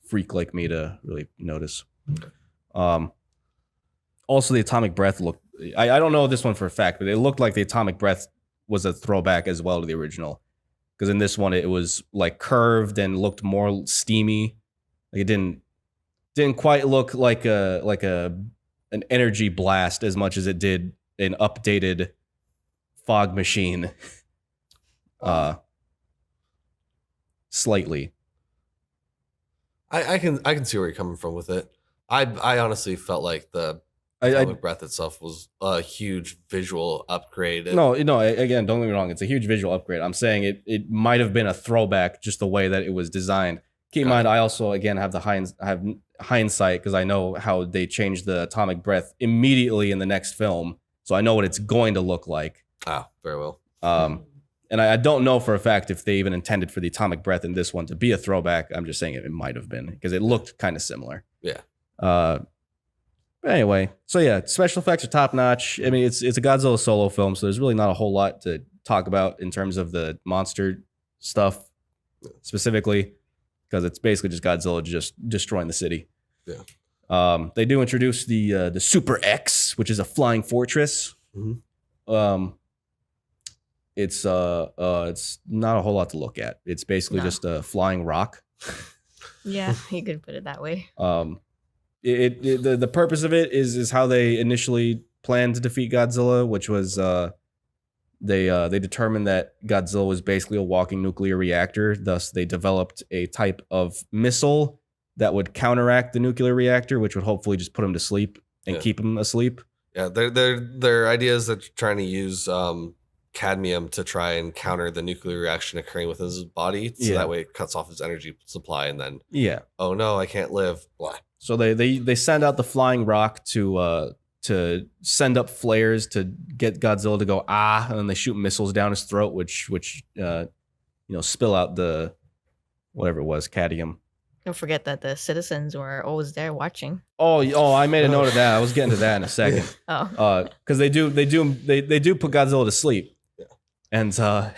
freak like me to really notice. Also, the atomic breath looked. I don't know this one for a fact, but it looked like the atomic breath was a throwback as well to the original. Because in this one, it was like curved and looked more steamy. Like it didn't quite look like an energy blast as much as it did an updated fog machine. Slightly. I can see where you're coming from with it. I honestly felt like the atomic breath itself was a huge visual upgrade. No, again, don't get me wrong. It's a huge visual upgrade. I'm saying it might have been a throwback just the way that it was designed. Keep in mind, I also, again, have hindsight because I know how they changed the atomic breath immediately in the next film. So I know what it's going to look like. Ah, very well. And I don't know for a fact if they even intended for the atomic breath in this one to be a throwback. I'm just saying it might have been because it looked kind of similar. Yeah. But anyway, so yeah, special effects are top notch. I mean, it's a Godzilla solo film, so there's really not a whole lot to talk about in terms of the monster stuff specifically, because it's basically just Godzilla just destroying the city. Yeah. They do introduce the Super X, which is a flying fortress. Mm-hmm. It's not a whole lot to look at. It's basically just a flying rock. Yeah, you could put it that way. The purpose of it is how they initially planned to defeat Godzilla, which was they determined that Godzilla was basically a walking nuclear reactor. Thus, they developed a type of missile that would counteract the nuclear reactor, which would hopefully just put him to sleep and keep him asleep. Yeah, their idea is that they're trying to use cadmium to try and counter the nuclear reaction occurring within his body, so that way it cuts off his energy supply, and then oh no, I can't live. Blah. So they send out the flying rock to send up flares to get Godzilla to go and then they shoot missiles down his throat, which spill out the whatever it was, cadmium. Don't forget that the citizens were always there watching. Oh, I made a note of that. I was getting to that in a second. Because they do put Godzilla to sleep. Yeah. And so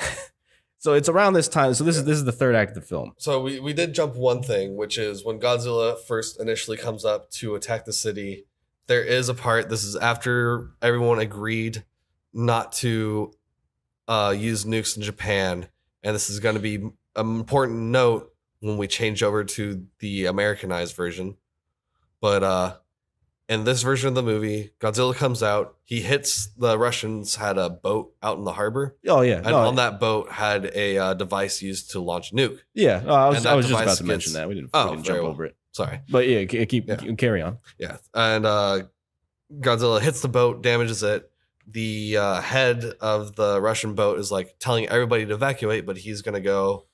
it's around this time. So this is the third act of the film. So we did jump one thing, which is when Godzilla first initially comes up to attack the city. There is a part. This is after everyone agreed not to use nukes in Japan, and this is going to be an important note when we change over to the Americanized version. But in this version of the movie, Godzilla comes out. He hits the Russians had a boat out in the harbor. Oh yeah, and on that boat had a device used to launch a nuke. Yeah, I was just about to mention that. We didn't jump over it. Sorry, but yeah, carry on. Yeah, and Godzilla hits the boat, damages it. The head of the Russian boat is like telling everybody to evacuate, but he's gonna go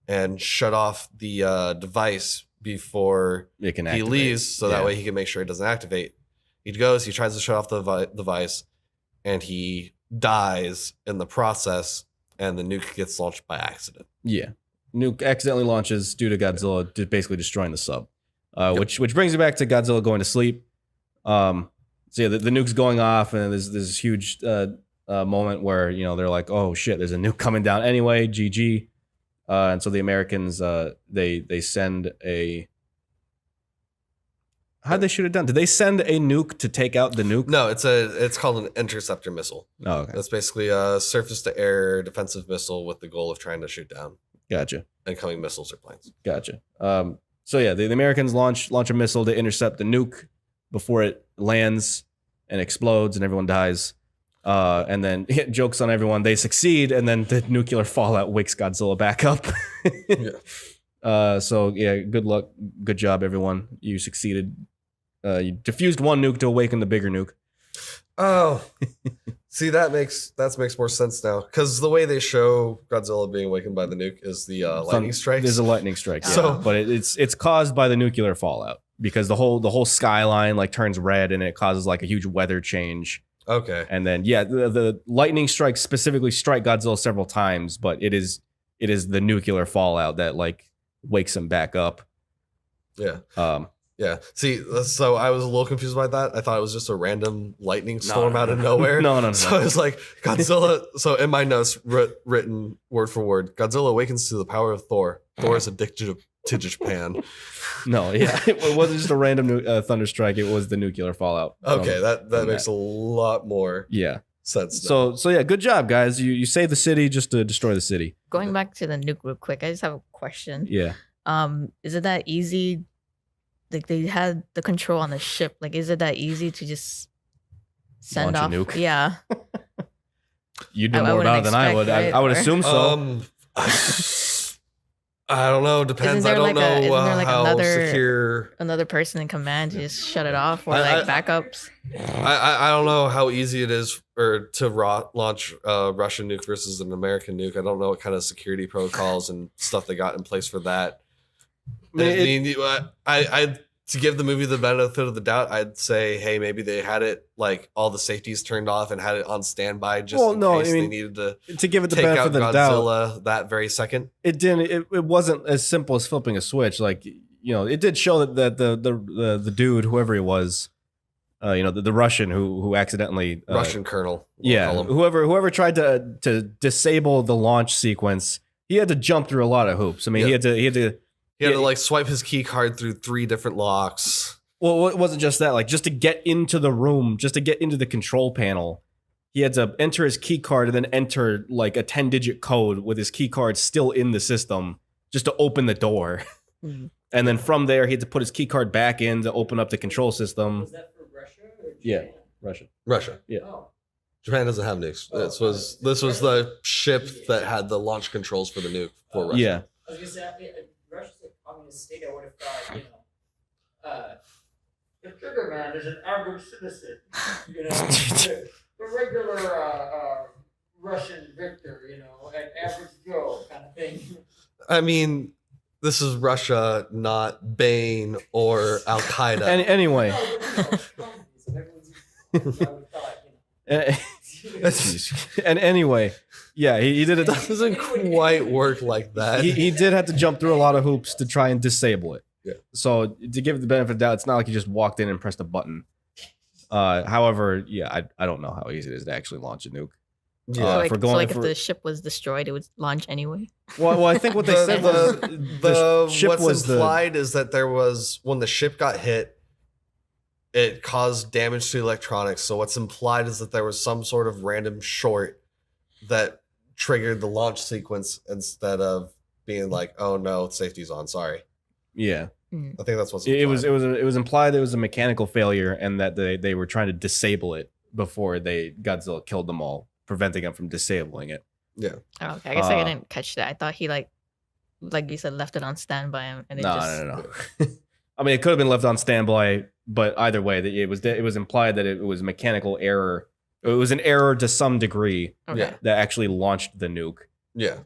and shut off the device before he leaves, so that way he can make sure it doesn't activate. He goes, he tries to shut off the device, and he dies in the process, and the nuke gets launched by accident. Yeah. Nuke accidentally launches due to Godzilla basically destroying the sub, which brings me back to Godzilla going to sleep. So yeah, the nuke's going off, and there's this huge moment where they're like, oh shit, there's a nuke coming down anyway, GG. And so the Americans, they send a... How'd they shoot it down? Did they send a nuke to take out the nuke? No, it's called an interceptor missile. Oh, okay. It's basically a surface-to-air defensive missile with the goal of trying to shoot down. Gotcha. Incoming missiles or planes. Gotcha. So yeah, the Americans launch a missile to intercept the nuke before it lands and explodes and everyone dies. And then jokes on everyone. They succeed, and then the nuclear fallout wakes Godzilla back up. So yeah, good luck, good job, everyone. You succeeded. You diffused one nuke to awaken the bigger nuke. Oh, see, that makes more sense now, because the way they show Godzilla being awakened by the nuke is the lightning strikes. There's a lightning strike, but it's caused by the nuclear fallout because the whole skyline like turns red and it causes like a huge weather change. Okay. And then the lightning strikes specifically strike Godzilla several times, but it is the nuclear fallout that like wakes him back up. Yeah. Yeah. See, so I was a little confused by that. I thought it was just a random lightning storm out of nowhere. No. So I was like, Godzilla. So in my notes, written word for word, Godzilla awakens to the power of Thor. Thor is addicted to Japan. No, yeah, it wasn't just a random thunder strike. It was the nuclear fallout. Okay, that makes a lot more sense now. So yeah, good job, guys. You saved the city just to destroy the city. Going back to the nuke real quick, I just have a question. Yeah. Is it that easy? Like they had the control on the ship. Like, is it that easy to just send launch off? a nuke? Yeah. You do more about it than I would. I would assume so. I don't know. Depends. I don't know how secure. Another person in command to just shut it off, or like backups. I don't know how easy it is to launch a Russian nuke versus an American nuke. I don't know what kind of security protocols and stuff they got in place for that. I to give the movie the benefit of the doubt, I'd say, hey, maybe they had it like all the safeties turned off and had it on standby just in case they needed to give it the take benefit out of the doubt. Godzilla that very second. It didn't. It wasn't as simple as flipping a switch. Like, it did show that the dude, whoever he was, the Russian who accidentally Russian colonel. Yeah, whoever tried to disable the launch sequence, he had to jump through a lot of hoops. I mean, he had to like swipe his key card through 3 different locks. Well, it wasn't just that. Like, just to get into the room, just to get into the control panel, he had to enter his key card and then enter like a 10-digit code with his key card still in the system just to open the door. Mhm. And then from there, he had to put his key card back in to open up the control system. Was that for Russia or Japan? Yeah. Russia. Russia. Oh. Japan doesn't have nukes. This was the ship that had the launch controls for the nuke for Russia. Yeah. I was gonna say, Russia's a communist state. I would have thought, the trigger man is an average citizen. The regular Russian victor, an average Joe kind of thing. I mean, this is Russia, not Bane or Al Qaeda. Anyway. No, but, everyone's, I would thought, And anyway, yeah, he did it. It doesn't quite work like that. He did have to jump through a lot of hoops to try and disable it. Yeah. So to give it the benefit of the doubt, it's not like he just walked in and pressed a button. However, yeah, I don't know how easy it is to actually launch a nuke. Yeah. if If the ship was destroyed, it would launch anyway. Well, I think what they said was the ship what's was implied is that there was, when the ship got hit, it caused damage to electronics. So what's implied is that there was some sort of random short that triggered the launch sequence instead of being like, oh no, safety's on, sorry. Yeah. I think that's what's It implied. was implied it was a mechanical failure and that they were trying to disable it before Godzilla killed them all, preventing them from disabling it. Yeah. Oh, okay, I guess I didn't catch that. I thought he like you said, left it on standby and it No. I mean, it could have been left on standby, but either way, it was implied that it was mechanical error. It was an error to some degree Okay. Yeah. that actually launched the nuke. Yeah.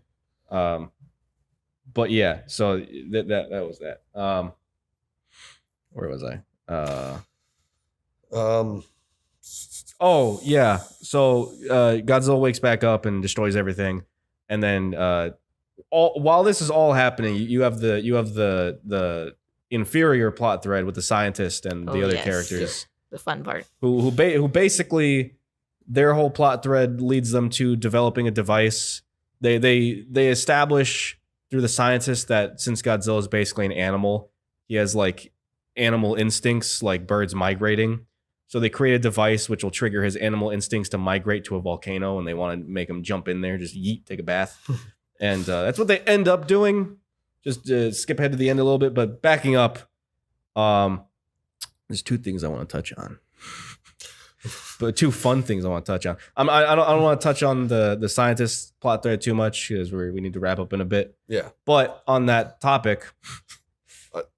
But yeah, so that was that. Where was I? Oh yeah. So Godzilla wakes back up and destroys everything, and then while this is all happening, you have the inferior plot thread with the scientist and the other characters, The fun part. who basically their whole plot thread leads them to developing a device. They establish through the scientist that since Godzilla is basically an animal, he has like animal instincts, like birds migrating. So they create a device which will trigger his animal instincts to migrate to a volcano, and they want to make him jump in there, just yeet, take a bath. And that's what they end up doing. Just skip ahead to the end a little bit, but backing up, there's 2 things I want to touch on. But 2 fun things I want to touch on. I don't want to touch on the scientist plot thread too much because we need to wrap up in a bit. Yeah. But on that topic,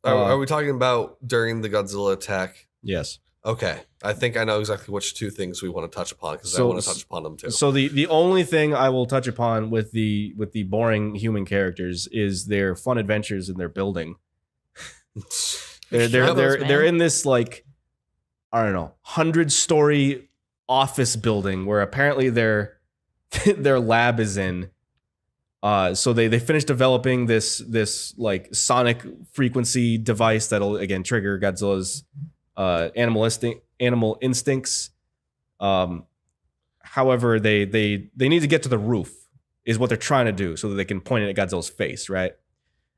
Are we talking about during the Godzilla attack? yes. Okay. I think I know exactly which 2 things we want to touch upon because I want to touch upon them too. So the only thing I will touch upon with the boring human characters is their fun adventures in their building. They're in this like, I don't know, 100-story office building where apparently their lab is in. So they finished developing this like sonic frequency device that'll again trigger Godzilla's animal instincts. However, they need to get to the roof is what they're trying to do so that they can point it at Godzilla's face, right?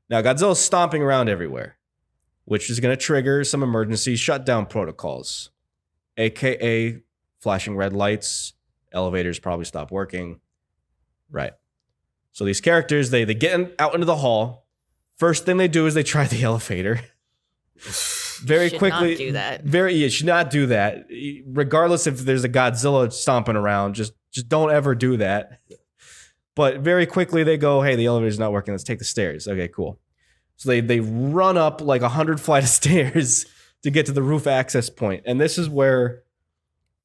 Now Godzilla's stomping around everywhere, which is going to trigger some emergency shutdown protocols, aka flashing red lights, elevators probably stop working. Right. So these characters, they get out into the hall. First thing they do is they try the elevator. Very Should quickly. not do that. You should not do that. Regardless if there's a Godzilla stomping around, just don't ever do that. But very quickly they go, hey, the elevator's not working. Let's take the stairs. Okay, cool. So they run up like 100 flight of stairs to get to the roof access point. And this is where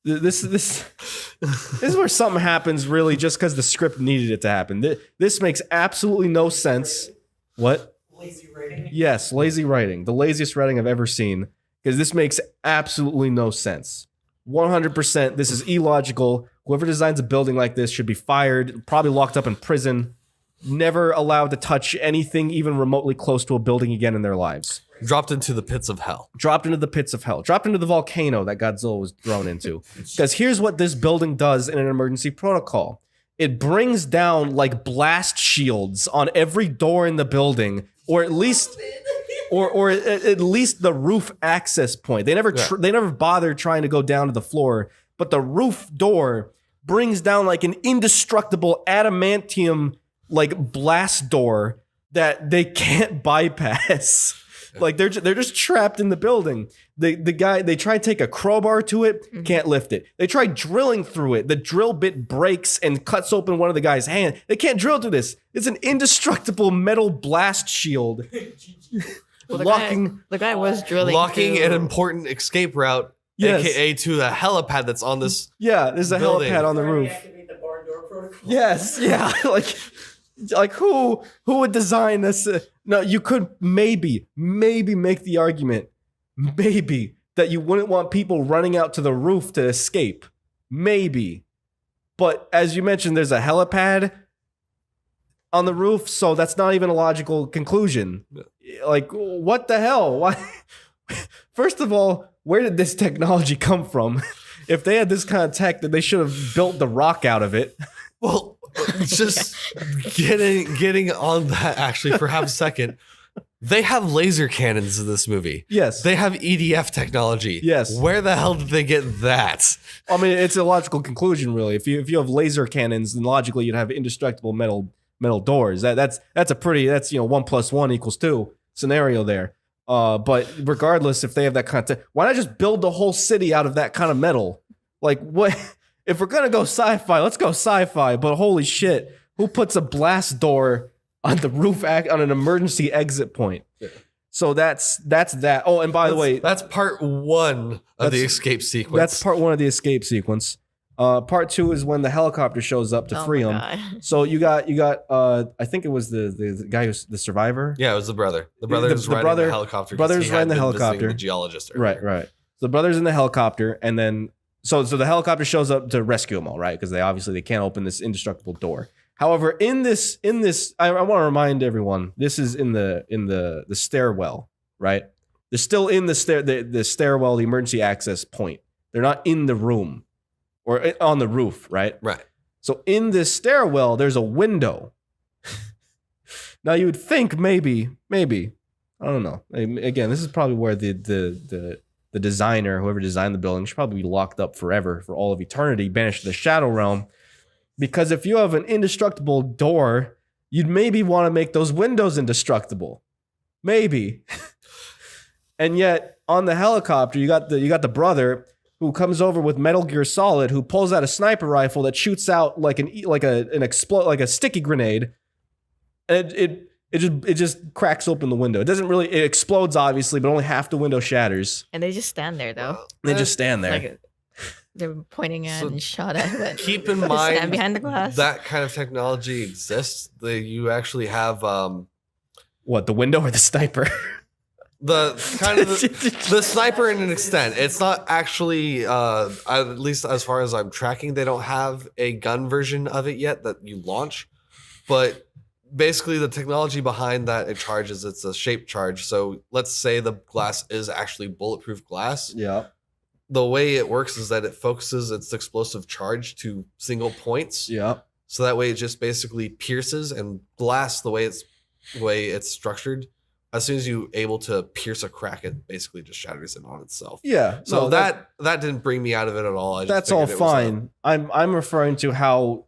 this is where something happens really just because the script needed it to happen. This makes absolutely no sense. What? Lazy writing. Yes, lazy writing. The laziest writing I've ever seen. Because this makes absolutely no sense. 100%. This is illogical. Whoever designs a building like this should be fired, probably locked up in prison, never allowed to touch anything even remotely close to a building again in their lives. Dropped into the pits of hell. Dropped into the pits of hell. Dropped into the volcano that Godzilla was thrown into. Because here's what this building does in an emergency protocol. It brings down like blast shields on every door in the building, or at least at least the roof access point. They never bothered trying to go down to the floor, but the roof door brings down like an indestructible adamantium like blast door that they can't bypass. Like they're just trapped in the building. They try to take a crowbar to it, can't lift it. They try drilling through it. The drill bit breaks and cuts open one of the guy's hand. They can't drill through this. It's an indestructible metal blast shield. Well, locking the guy was drilling. Locking through. an important escape route, Yes. aka to the helipad that's on this. Yeah, there's a building. helipad on the roof. Activate the barn door protocol. Yes, yeah. Like who would design this? No, you could maybe make the argument, maybe, that you wouldn't want people running out to the roof to escape. Maybe. But as you mentioned, there's a helipad on the roof, so that's not even a logical conclusion. Like, what the hell? Why? First of all, where did this technology come from? If they had this kind of tech, then they should have built the rock out of it. Well, just getting on that actually for half a second. They have laser cannons in this movie. Yes. They have EDF technology. Yes. Where the hell did they get that? I mean, it's a logical conclusion, really. If you have laser cannons, then logically you'd have indestructible metal doors. That's 1 + 1 = 2 scenario there. But regardless, if they have that kind of why not just build the whole city out of that kind of metal? Like, what? If we're gonna go sci-fi, let's go sci-fi. But holy shit, who puts a blast door on the roof on an emergency exit point? So that's that. Oh, and by the way, that's part one of the That's- escape sequence. that's part 1 of the escape sequence. Part 2 is when the helicopter shows up to Oh free my him. God. So you got I think it was the guy who's the survivor. Yeah, it was the brother. The brother was the riding brother- the helicopter. 'cause brother's he had riding the been visiting helicopter. The geologist. earlier. Right. So the brother's in the helicopter, and then so the helicopter shows up to rescue them all, right? Because they can't open this indestructible door. However, in this, I want to remind everyone, this is in the stairwell, right? They're still in the stairwell, the emergency access point. They're not in the room or on the roof, right? Right. So in this stairwell, there's a window. Now you would think maybe, I don't know. Again, this is probably where the designer, whoever designed the building, should probably be locked up forever, for all of eternity, banished to the shadow realm. Because if you have an indestructible door, you'd maybe want to make those windows indestructible. Maybe. And yet on the helicopter, you got the brother who comes over with Metal Gear Solid, who pulls out a sniper rifle that shoots out like a sticky grenade, and it just cracks open the window. It explodes obviously, but only half the window shatters. And they just stand there though. They just stand there. Like they're pointing at So and shot at. But Keep in stand mind behind the glass. that kind of technology exists. You actually have What, the window or the sniper? the kind of the sniper in an extent. It's not actually at least as far as I'm tracking, they don't have a gun version of it yet that you launch. But basically the technology behind that, it charges, it's a shape charge. So let's say the glass is actually bulletproof glass. Yeah. The way it works is that it focuses its explosive charge to single points. Yeah. So that way it just basically pierces, and glass, the way it's structured, as soon as you're able to pierce a crack, it basically just shatters in on itself. Yeah. So no, that didn't bring me out of it at all. I just that's all figured it was fine. I'm referring to how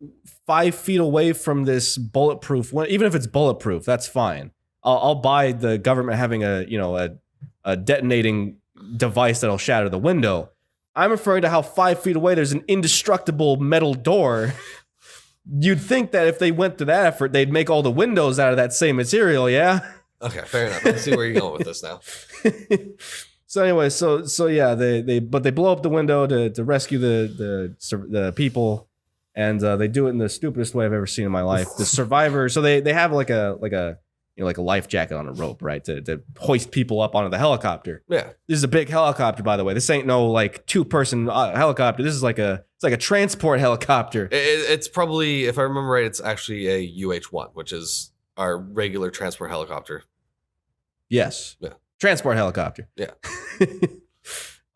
5 feet away from this bulletproof, even if it's bulletproof, that's fine. I'll buy the government having a detonating device that'll shatter the window. I'm referring to how 5 feet away there's an indestructible metal door. You'd think that if they went to that effort, they'd make all the windows out of that same material, yeah? Okay, fair enough. Let's see where you're going with this now. So anyway, so yeah, they blow up the window to rescue the people, and they do it in the stupidest way I've ever seen in my life. The survivor, so they have like a like a life jacket on a rope, right? To hoist people up onto the helicopter. Yeah. This is a big helicopter, by the way. This ain't no like 2-person helicopter. This is it's like a transport helicopter. It's probably, if I remember right, it's actually a UH-1, which is our regular transport helicopter. Yes. Yeah. Transport helicopter. Yeah.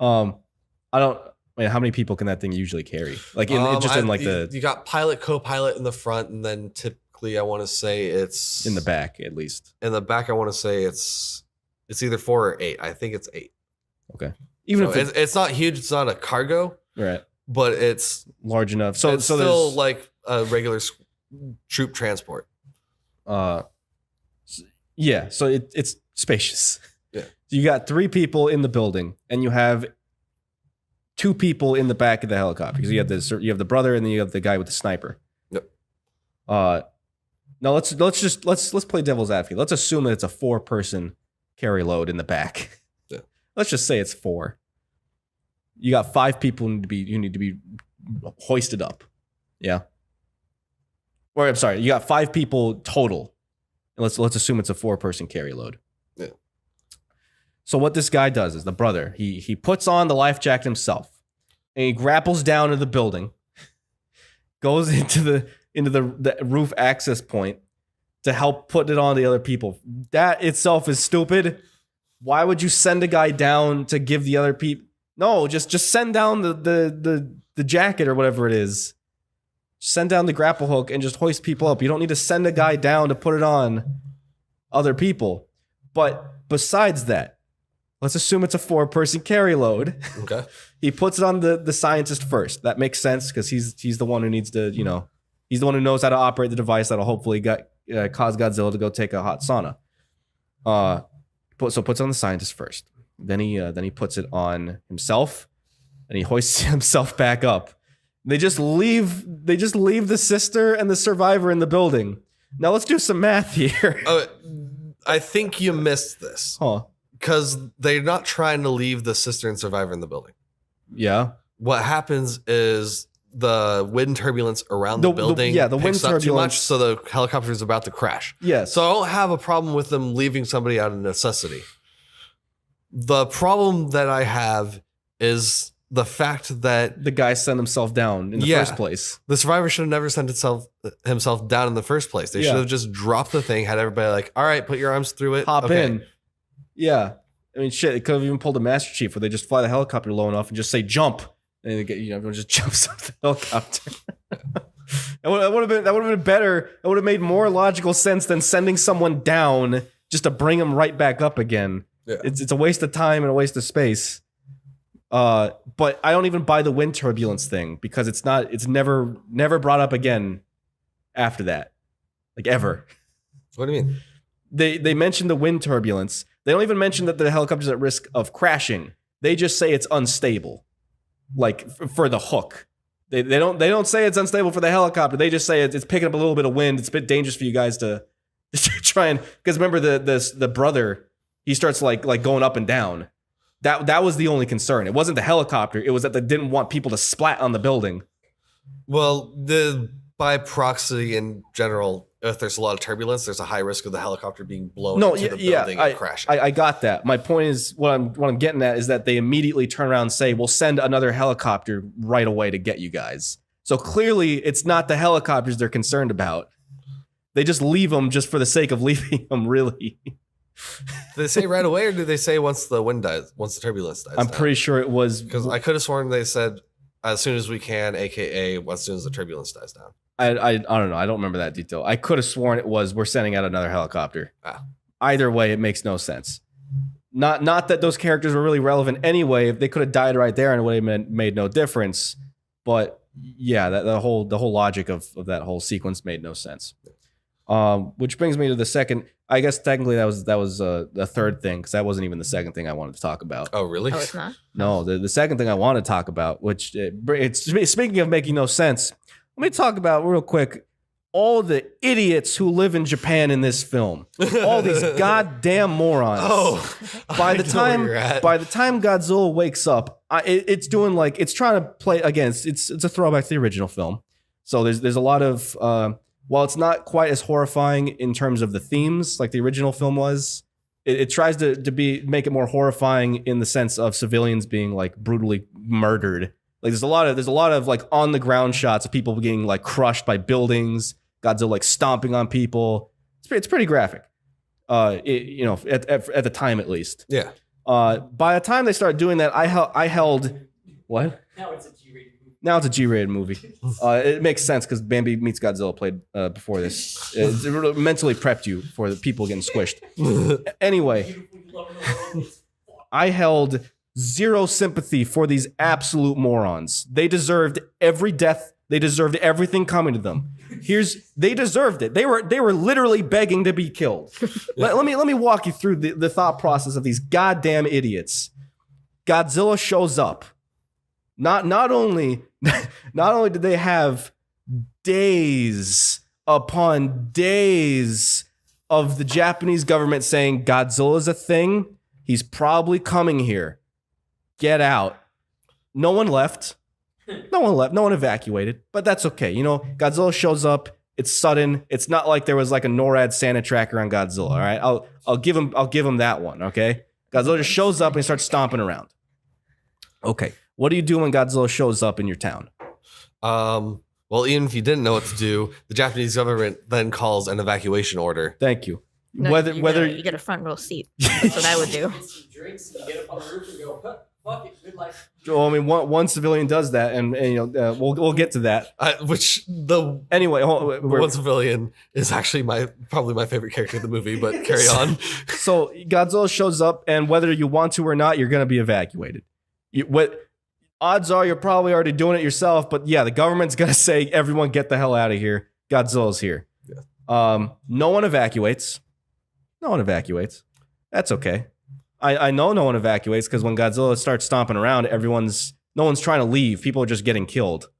How many people can that thing usually carry? Like in you got pilot, co-pilot in the front, and then typically I want to say it's in the back at least. In the back, I want to say it's either 4 or 8. I think it's 8. Okay. Even so if it's not huge, it's not a cargo, right? But it's large enough. So it's still like a regular troop transport. Yeah. So it's spacious. Yeah. So you got 3 people in the building, and you have 2 people in the back of the helicopter because you have the brother and then you have the guy with the sniper. Yep. Now let's play devil's advocate. Let's assume that it's a 4-person carry load in the back. Yeah. Let's just say it's 4. You got 5 people who need to be hoisted up. Yeah. Or I'm sorry, you got 5 people total. And let's assume it's a 4-person carry load. Yeah. So what this guy does is the brother, he puts on the life jacket himself and he grapples down to the building, goes into the roof access point to help put it on the other people. That itself is stupid. Why would you send a guy down to give the other people? No, just send down the jacket or whatever it is. Send down the grapple hook and just hoist people up. You don't need to send a guy down to put it on other people. But besides that, let's assume it's a 4-person carry load. Okay. He puts it on the scientist first. That makes sense because he's the one who needs to, he's the one who knows how to operate the device that'll hopefully cause Godzilla to go take a hot sauna. So puts it on the scientist first. Then he puts it on himself, and he hoists himself back up. They just leave the sister and the survivor in the building. Now let's do some math here. I think you missed this. Huh. Because they're not trying to leave the sister and survivor in the building. Yeah. What happens is the wind turbulence around the building the wind picks up turbulence too much, so the helicopter is about to crash. Yes. So I don't have a problem with them leaving somebody out of necessity. The problem that I have is the fact that the guy sent himself down in the first place. The survivor should have never sent himself down in the first place. They should have just dropped the thing, had everybody like, all right, put your arms through it. Hop in. Yeah. I mean, shit, it could have even pulled a Master Chief where they just fly the helicopter low enough and just say jump. And they get, everyone just jumps off the helicopter. That would have been better. It would have made more logical sense than sending someone down just to bring them right back up again. Yeah. It's a waste of time and a waste of space. But I don't even buy the wind turbulence thing because it's never brought up again after that. Like ever. What do you mean? They mentioned the wind turbulence. They don't even mention that the helicopter's at risk of crashing. They just say it's unstable. Like for the hook. They don't say it's unstable for the helicopter. They just say it's picking up a little bit of wind. It's a bit dangerous for you guys to try and, because remember the brother, he starts like going up and down. That was the only concern. It wasn't the helicopter. It was that they didn't want people to splat on the building. Well, by proxy in general, if there's a lot of turbulence, there's a high risk of the helicopter being blown into the building and crashing. I got that. My point is, what I'm getting at is that they immediately turn around and say, we'll send another helicopter right away to get you guys. So clearly, it's not the helicopters they're concerned about. They just leave them just for the sake of leaving them, really. Did they say right away, or did they say once the turbulence dies? I'm pretty sure it was, because I could have sworn they said as soon as we can, aka as soon as the turbulence dies down. I don't know. I don't remember that detail. I could have sworn it was we're sending out another helicopter. Either way, it makes no sense. Not that those characters were really relevant anyway. They could have died right there and it would have made no difference. But yeah, the whole logic of that whole sequence made no sense. Which brings me to the second. I guess technically that was the third thing, because that wasn't even the second thing I wanted to talk about. Oh, really? Oh, it's not? No, the second thing I want to talk about, which it's speaking of making no sense. Let me talk about real quick all the idiots who live in Japan in this film. All these goddamn morons. Oh, by the time Godzilla wakes up, it's doing like, it's trying to play again. It's a throwback to the original film. So there's a lot of while it's not quite as horrifying in terms of the themes like the original film was, it tries to make it more horrifying in the sense of civilians being like brutally murdered. Like there's a lot of like on the ground shots of people getting like crushed by buildings, Godzilla like stomping on people. It's pretty graphic. At the time at least. Yeah. By the time they started doing that, I held what? Now it's a G-rated movie. Now it's a G-rated movie. It makes sense because Bambi Meets Godzilla played before this. It really mentally prepped you for the people getting squished. Anyway, Beautiful, you love the world. It's fuck. I held zero sympathy for these absolute morons. They deserved every death. They deserved everything coming to them. They deserved it. They were literally begging to be killed. Let me walk you through the thought process of these goddamn idiots. Godzilla shows up. Not only did they have days upon days of the Japanese government saying Godzilla's a thing, he's probably coming here. Get out. No one left. No one evacuated, but that's okay. You know, Godzilla shows up. It's sudden. It's not like there was like a NORAD Santa tracker on Godzilla. All right, I'll give him that one. Okay, Godzilla just shows up and he starts stomping around. Okay, what do you do when Godzilla shows up in your town? Well, even if you didn't know what to do, the Japanese government then calls an evacuation order. Thank you. No, you get a front row seat. That's what I would do. Get some drinks and you get up on the roof and go, huh, fuck it, good life. Well, I mean, one civilian does that, and we'll get to that. Anyway, One civilian is actually probably my favorite character in the movie, but carry on. So Godzilla shows up, and whether you want to or not, you're going to be evacuated. Odds are you're probably already doing it yourself, but yeah, the government's going to say, everyone get the hell out of here. Godzilla's here. Yeah. No one evacuates. That's okay. I know no one evacuates because when Godzilla starts stomping around, no one's trying to leave. People are just getting killed.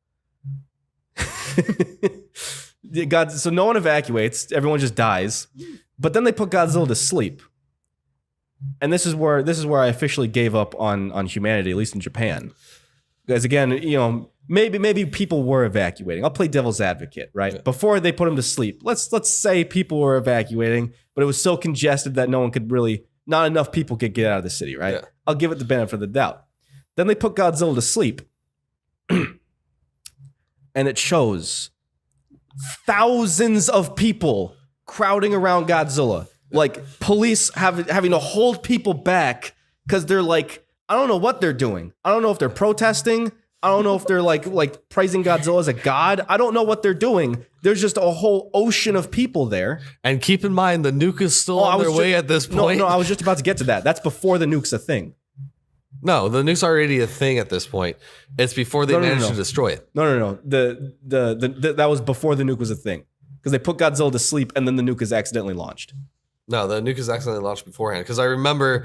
So no one evacuates. Everyone just dies. But then they put Godzilla to sleep. And this is where I officially gave up on humanity, at least in Japan. Because again, maybe people were evacuating. I'll play devil's advocate, right? Yeah. Before they put him to sleep, let's say people were evacuating, but it was so congested that not enough people could get out of the city, right? Yeah. I'll give it the benefit of the doubt. Then they put Godzilla to sleep, and it shows thousands of people crowding around Godzilla. Like police having to hold people back because they're like, I don't know what they're doing. I don't know if they're protesting. I don't know if they're like praising Godzilla as a god. I don't know what they're doing. There's just a whole ocean of people there. And keep in mind, the nuke is still on their way at this point. No, I was just about to get to that. That's before the nuke's a thing. No, the nuke's already a thing at this point. It's before they managed to destroy it. No. That was before the nuke was a thing. Because they put Godzilla to sleep and then the nuke is accidentally launched. No, the nuke is accidentally launched beforehand. Because I remember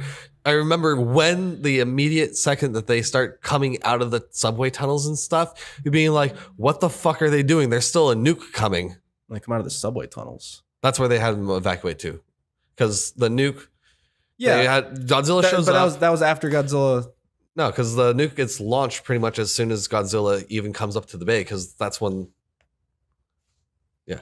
when the immediate second that they start coming out of the subway tunnels and stuff, you're being like, what the fuck are they doing? There's still a nuke coming. They come out of the subway tunnels. That's where they had them evacuate to. Because the nuke... Yeah. Godzilla shows up. But that was after Godzilla... No, because the nuke gets launched pretty much as soon as Godzilla even comes up to the bay. Because that's when... Yeah.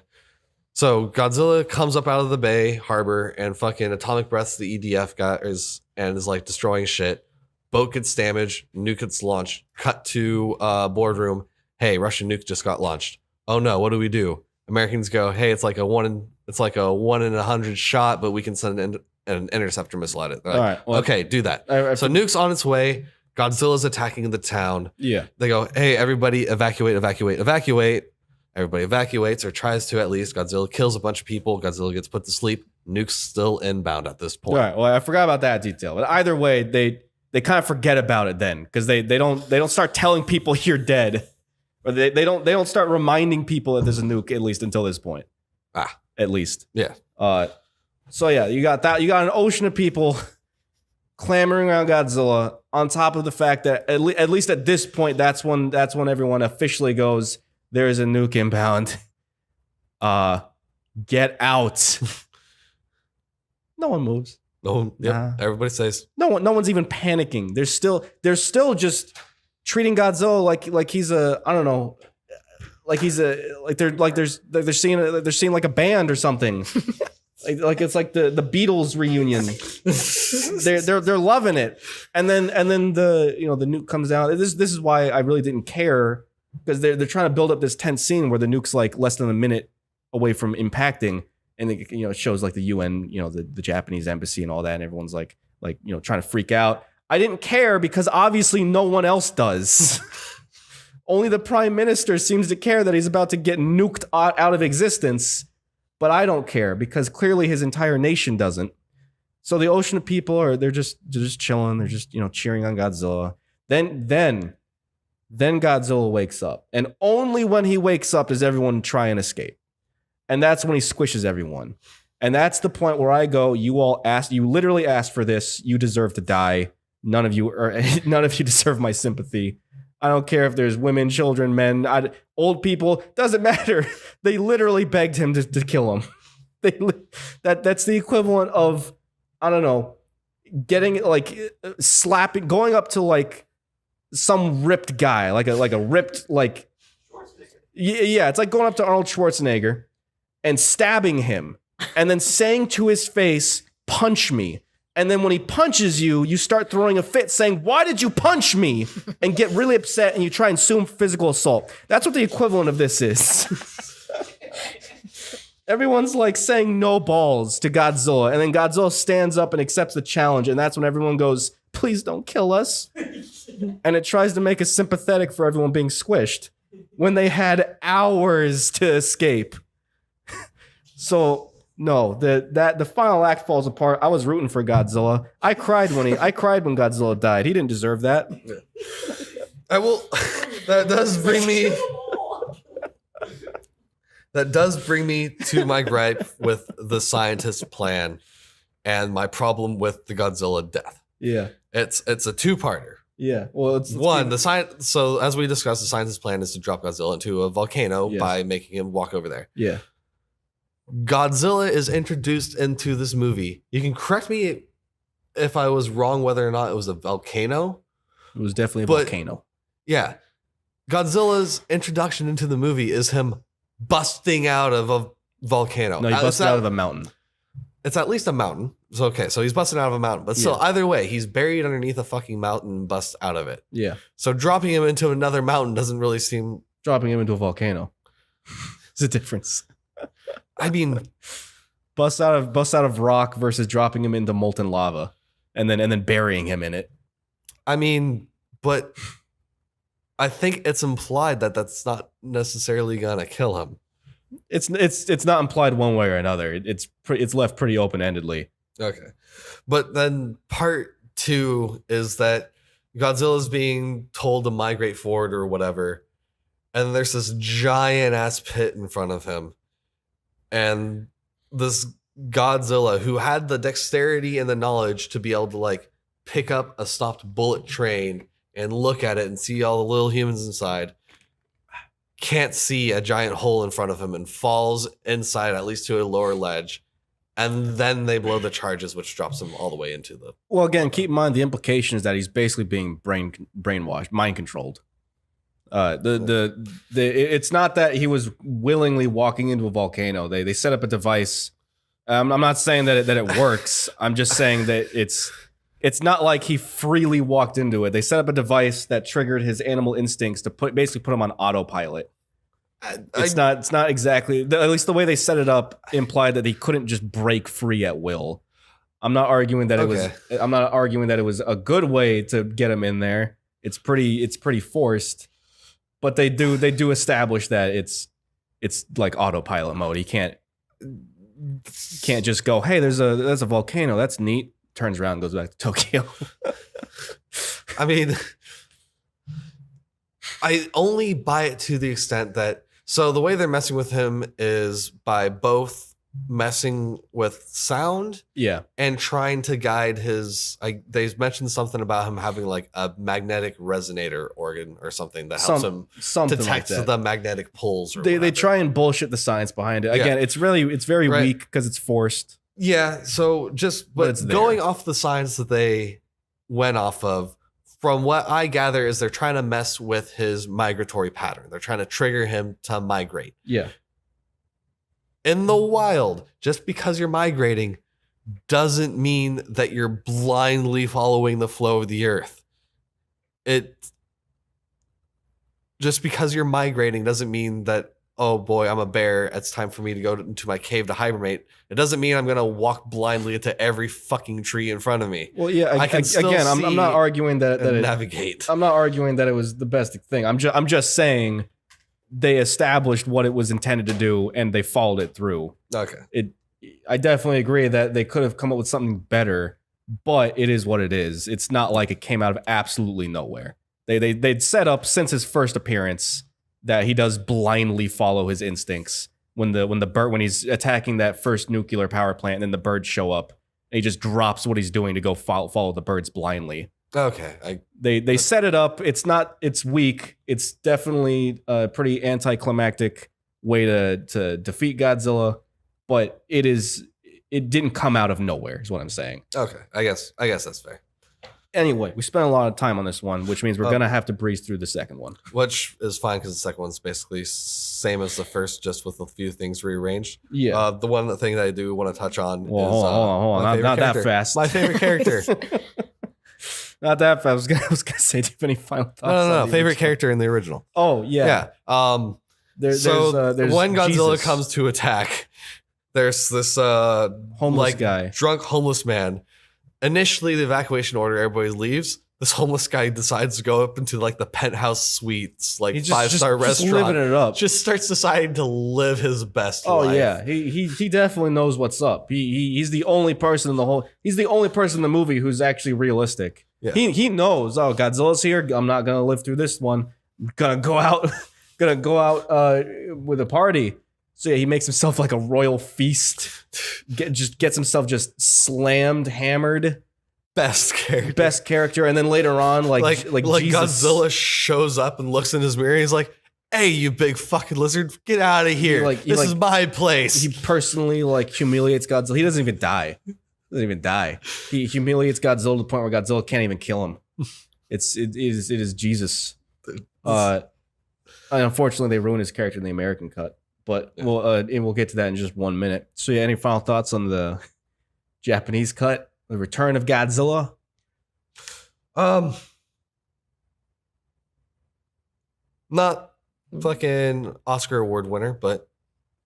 So Godzilla comes up out of the bay harbor and fucking atomic breaths the EDF is like destroying shit. Boat gets damaged, nuke gets launched. Cut to boardroom. Hey, Russian nuke just got launched. Oh no, what do we do? Americans go, hey, it's like a 1 in 100 shot, but we can send an interceptor missile at it. Like, all right, well, okay, do that. So nuke's on its way. Godzilla's attacking the town. Yeah. They go, hey, everybody evacuate. Everybody evacuates or tries to at least. Godzilla kills a bunch of people. Godzilla gets put to sleep. Nuke's still inbound at this point. All right. Well, I forgot about that detail. But either way, they kind of forget about it then because they don't start telling people you're dead, or they don't start reminding people that there's a nuke at least until this point. At least. Yeah. So yeah, you got that. You got an ocean of people clamoring around Godzilla. On top of the fact that at least at this point, that's when everyone officially goes, there is a nuke inbound. Get out. No one moves. No one. Yep. Nah. Everybody says. No one's even panicking. They're still just treating Godzilla like he's a, I don't know, he's they're seeing like a band or something. like it's like the Beatles reunion. they're loving it. And then the the nuke comes out. This is why I really didn't care, because they're trying to build up this tense scene where the nuke's like less than a minute away from impacting, and it shows like the UN, the Japanese embassy and all that, and everyone's like trying to freak out. I didn't care because obviously no one else does. Only the prime minister seems to care that he's about to get nuked out of existence, but I don't care because clearly his entire nation doesn't. So the ocean of people they're just chilling. They're just cheering on Godzilla. Then Godzilla wakes up, and only when he wakes up does everyone try and escape, and that's when he squishes everyone. And that's the point where I go, you literally asked for this. You deserve to die. None of you deserve my sympathy. I don't care if there's women, children, men, old people. Doesn't matter. They literally begged him to kill him. That's the equivalent of, I don't know, getting slapping, going up to some ripped guy, like a ripped yeah. It's like going up to Arnold Schwarzenegger and stabbing him, and then saying to his face, "Punch me." And then when he punches you, you start throwing a fit saying, "Why did you punch me?" and get really upset, and you try and sue him for physical assault. That's what the equivalent of this is. Everyone's saying no balls to Godzilla, and then Godzilla stands up and accepts the challenge, and that's when everyone goes, "Please don't kill us." And it tries to make us sympathetic for everyone being squished when they had hours to escape. So... no, the final act falls apart. I was rooting for Godzilla. I cried when Godzilla died. He didn't deserve that. I will. That does bring me to my gripe with the scientist's plan and my problem with the Godzilla death. Yeah, it's a two-parter. Yeah, well, it's one, the science. So as we discussed, the scientist's plan is to drop Godzilla into a volcano by making him walk over there. Yeah. Godzilla is introduced into this movie. You can correct me if I was wrong whether or not it was a volcano. It was definitely a volcano. Yeah. Godzilla's introduction into the movie is him busting out of a volcano. No, he busted out of a mountain. It's at least a mountain. So, okay, so he's busting out of a mountain. But still, either way, he's buried underneath a fucking mountain and busts out of it. Yeah. So dropping him into another mountain doesn't really seem... dropping him into a volcano. There's a difference. I mean, bust out of rock versus dropping him into molten lava, and then burying him in it. I mean, but I think it's implied that that's not necessarily gonna kill him. It's not implied one way or another. It's left pretty open endedly. Okay, but then part two is that Godzilla's being told to migrate forward or whatever, and there's this giant ass pit in front of him. And this Godzilla, who had the dexterity and the knowledge to be able to pick up a stopped bullet train and look at it and see all the little humans inside, can't see a giant hole in front of him and falls inside at least to a lower ledge. And then they blow the charges, which drops him all the way into the... Well, again, keep in mind the implication is that he's basically being brainwashed, mind controlled. It's not that he was willingly walking into a volcano. They set up a device. I'm not saying that it works. I'm just saying that it's not like he freely walked into it. They set up a device that triggered his animal instincts to basically put him on autopilot. It's not exactly, at least the way they set it up implied that he couldn't just break free at will. I'm not arguing that it was a good way to get him in there. It's pretty forced. But they do establish that it's like autopilot mode. He can't just go, "Hey, there's a volcano. That's neat." Turns around and goes back to Tokyo. I mean, I only buy it to the extent that the way they're messing with him is by both messing with sound, and trying to guide his. They mentioned something about him having a magnetic resonator organ or something that helps him detect the magnetic pulls. Or they try and bullshit the science behind it. Again, it's very weak because it's forced. Yeah. So but going off the science that they went off of from what I gather, is they're trying to mess with his migratory pattern. They're trying to trigger him to migrate. Yeah. In the wild, just because you're migrating doesn't mean that you're blindly following the flow of the earth. Just because you're migrating doesn't mean that, oh boy, I'm a bear, it's time for me to go into my cave to hibernate. It doesn't mean I'm going to walk blindly into every fucking tree in front of me. Well, yeah, I can still again, I'm not arguing that navigate. I'm not arguing that it was the best thing. I'm just saying they established what it was intended to do and they followed it through. Okay. I definitely agree that they could have come up with something better, but it is what it is. It's not like it came out of absolutely nowhere. They'd set up since his first appearance that he does blindly follow his instincts. When when he's attacking that first nuclear power plant, and then the birds show up, and he just drops what he's doing to go follow the birds blindly. Okay. They set it up. It's weak. It's definitely a pretty anticlimactic way to defeat Godzilla, but it didn't come out of nowhere, is what I'm saying. Okay. I guess that's fair. Anyway, we spent a lot of time on this one, which means we're gonna have to breeze through the second one. Which is fine because the second one's basically same as the first, just with a few things rearranged. Yeah. The one thing that I do want to touch on Well, is hold on. my favorite Not that character. fast. My favorite character. Not that fast. I was gonna say, do you have any final thoughts? No. on the Favorite original? character in the original. Oh yeah. Yeah. There's when Godzilla Jesus, comes to attack, there's this homeless guy. drunk homeless man. Initially, the evacuation order, everybody leaves. This homeless guy decides to go up into like the penthouse suites, like He's 5-star just restaurant. living it up. Just starts deciding to live his best Oh life. yeah, he definitely knows what's up. He's the only person in the whole. He's the only person in the movie who's actually realistic. Yeah. He knows. Oh, Godzilla's here. I'm not gonna live through this one. I'm gonna go out. With a party. So yeah, he makes himself like a royal feast. Gets himself just slammed, hammered. Best character. And then later on, like Jesus. Godzilla shows up and looks in his mirror. And he's like, "Hey, you big fucking lizard, get out of here! This is my place." He personally like humiliates Godzilla. He doesn't even die. He humiliates Godzilla to the point where Godzilla can't even kill him. It is Jesus. And unfortunately, they ruined his character in the American cut. But we'll get to that in just 1 minute. So yeah, any final thoughts on the Japanese cut, the Return of Godzilla? Not fucking Oscar award winner, but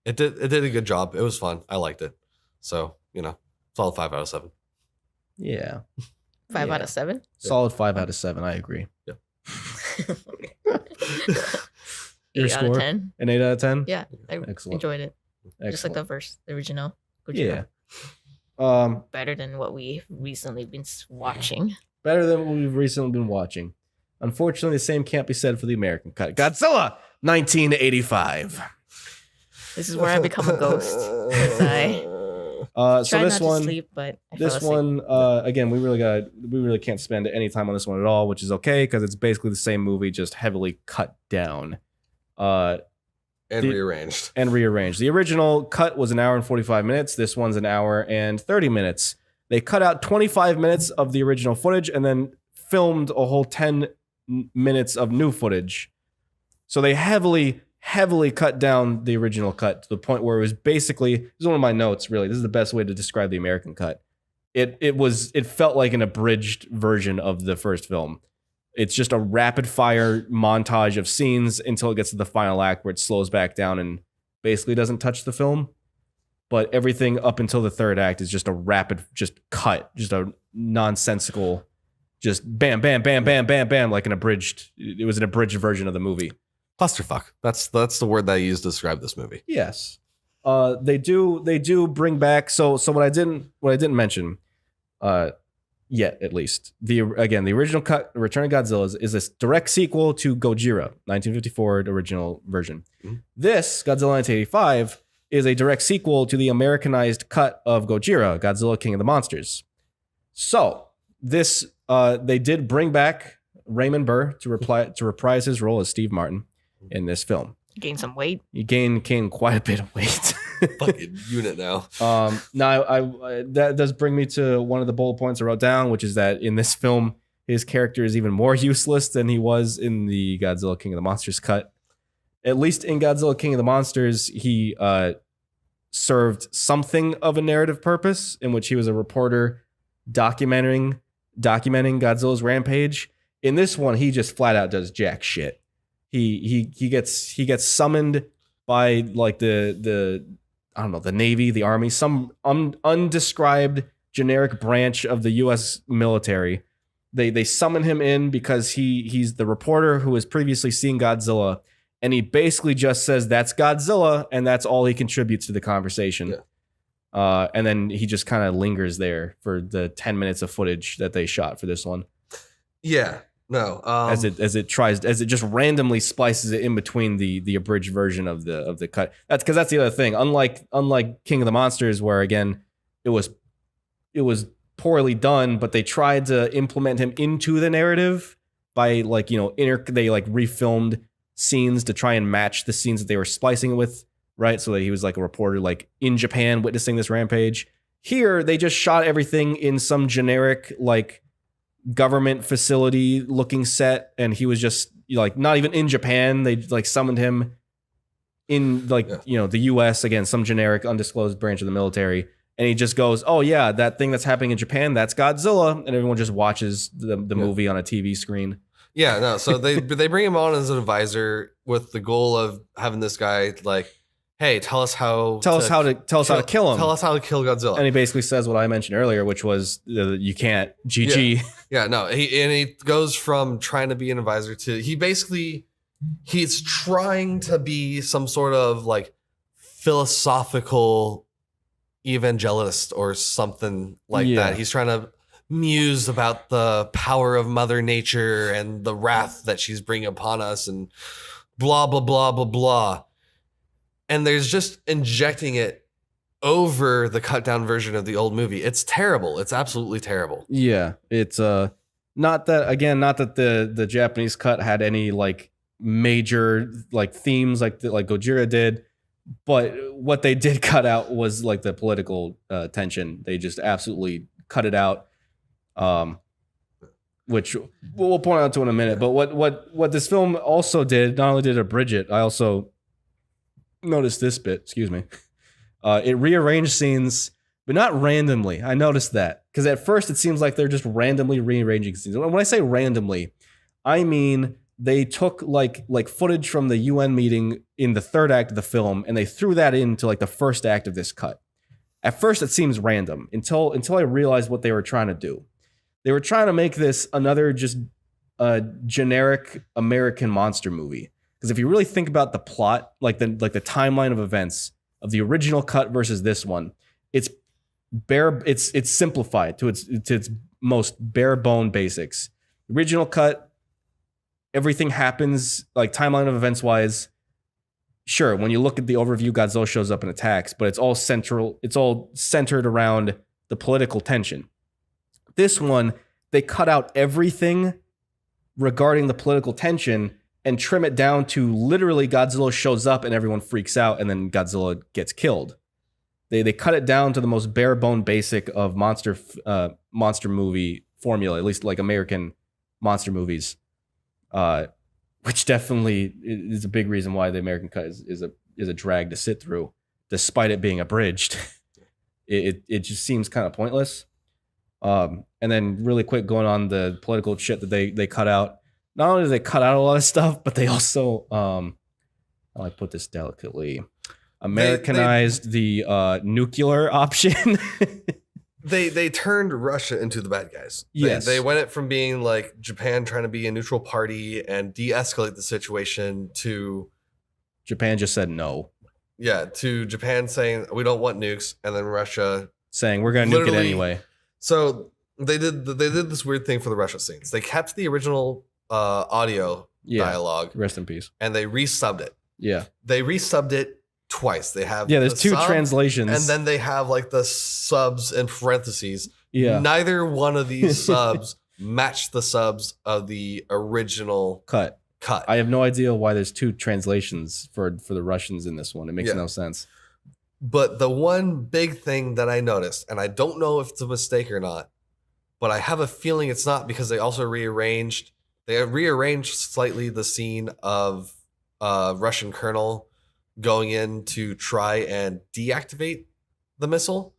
it did a good job. It was fun. I liked it. So, solid 5 out of 7. Yeah. 5 out of 7? Solid 5 out of 7. I agree. Yeah. 8 out score? of 10. An 8 out of 10? Yeah, I Excellent. enjoyed it. Just like Excellent. the original. Yeah. Gojira. Better than what we've recently been watching. Better than what we've recently been watching. Unfortunately, the same can't be said for the American cut. Godzilla, 1985. This is where I become a ghost. I So try this not one, to sleep, but I this fell asleep. one, again, we really can't spend any time on this one at all, which is okay because it's basically the same movie, just heavily cut down, And rearranged. The original cut was 1 hour and 45 minutes. This one's 1 hour and 30 minutes. They cut out 25 minutes of the original footage and then filmed a whole 10 minutes of new footage. So they heavily cut down the original cut to the point where it was basically, this is one of my notes, really. This is the best way to describe the American cut. It felt like an abridged version of the first film. It's just a rapid fire montage of scenes until it gets to the final act where it slows back down and basically doesn't touch the film. But everything up until the third act is just a rapid cut, just a nonsensical, just bam, bam, bam, bam, bam, bam, like it was an abridged version of the movie. Clusterfuck. That's the word that I used to describe this movie. Yes. They do bring back, so what I didn't mention, yet at least, the original cut, Return of Godzilla, is a direct sequel to Gojira, 1954 original version. Mm-hmm. This, Godzilla 1985, is a direct sequel to the Americanized cut of Gojira, Godzilla King of the Monsters. So this, they did bring back Raymond Burr to reprise his role as Steve Martin in this film. Gain some weight. He gained quite a bit of weight. Fucking unit now. Now, I that does bring me to one of the bullet points I wrote down, which is that in this film, his character is even more useless than he was in the Godzilla King of the Monsters cut. At least in Godzilla King of the Monsters, he served something of a narrative purpose in which he was a reporter documenting Godzilla's rampage. In this one, he just flat out does jack shit. He gets summoned by like the I don't know, the Navy, the Army, some undescribed generic branch of the U.S. military. They summon him in because he's the reporter who has previously seen Godzilla, and he basically just says that's Godzilla, and that's all he contributes to the conversation. Yeah. And then he just kind of lingers there for the 10 minutes of footage that they shot for this one. Yeah. No. As it just randomly splices it in between the abridged version of the cut. That's because that's the other thing. Unlike King of the Monsters, where again it was poorly done, but they tried to implement him into the narrative by they refilmed scenes to try and match the scenes that they were splicing it with, right? So that he was like a reporter like in Japan witnessing this rampage. Here they just shot everything in some generic like government facility looking set, and he was just like not even in Japan. They like summoned him in the US, again, some generic undisclosed branch of the military, and he just goes, oh yeah, that thing that's happening in Japan, that's Godzilla, and everyone just watches the movie on a TV screen. Yeah, no. So they bring him on as an advisor with the goal of having this guy like, hey, tell us how to kill him. Tell us how to kill Godzilla. And he basically says what I mentioned earlier, which was you can't. GG. Yeah, no. He goes from trying to be an advisor to he's trying to be some sort of like philosophical evangelist or something like that. He's trying to muse about the power of Mother Nature and the wrath that she's bringing upon us and blah, blah, blah, blah, blah. And there's just injecting it over the cut down version of the old movie. It's terrible. It's absolutely terrible. Yeah. It's not that the Japanese cut had any like major like themes like Gojira did, but what they did cut out was like the political tension. They just absolutely cut it out. Which we'll point out to in a minute. But what this film also did, not only did it abridge it, I also noticed this bit. Excuse me. It rearranged scenes, but not randomly. I noticed that because at first it seems like they're just randomly rearranging scenes. When I say randomly, I mean they took like footage from the UN meeting in the third act of the film, and they threw that into like the first act of this cut. At first, it seems random until I realized what they were trying to do. They were trying to make this another just generic American monster movie. Because if you really think about the plot, like the timeline of events of the original cut versus this one, it's simplified to its most bare bone basics. The original cut, everything happens like timeline of events wise. Sure, when you look at the overview, Godzilla shows up and attacks, but it's all centered around the political tension. This one, they cut out everything regarding the political tension and trim it down to literally Godzilla shows up and everyone freaks out and then Godzilla gets killed. They cut it down to the most bare bone basic of monster movie formula, at least like American monster movies. Which definitely is a big reason why the American cut is a drag to sit through, despite it being abridged. It just seems kind of pointless. And then really quick going on the political shit that they cut out. Not only do they cut out a lot of stuff, but they also, how do I put this delicately, Americanized the nuclear option. They turned Russia into the bad guys. Yes. They went it from being like Japan trying to be a neutral party and de-escalate the situation to Japan just said no. Yeah, to Japan saying we don't want nukes, and then Russia saying we're going to nuke it anyway. So they did this weird thing for the Russia scenes. They kept the original audio dialogue. Rest in peace. And they resubbed it. Yeah. They resubbed it twice. They have there's two translations, and then they have like the subs in parentheses. Yeah. Neither one of these subs matched the subs of the original cut. I have no idea why there's two translations for the Russians in this one. It makes no sense. But the one big thing that I noticed, and I don't know if it's a mistake or not, but I have a feeling it's not because they also rearranged slightly the scene of Russian colonel going in to try and deactivate the missile.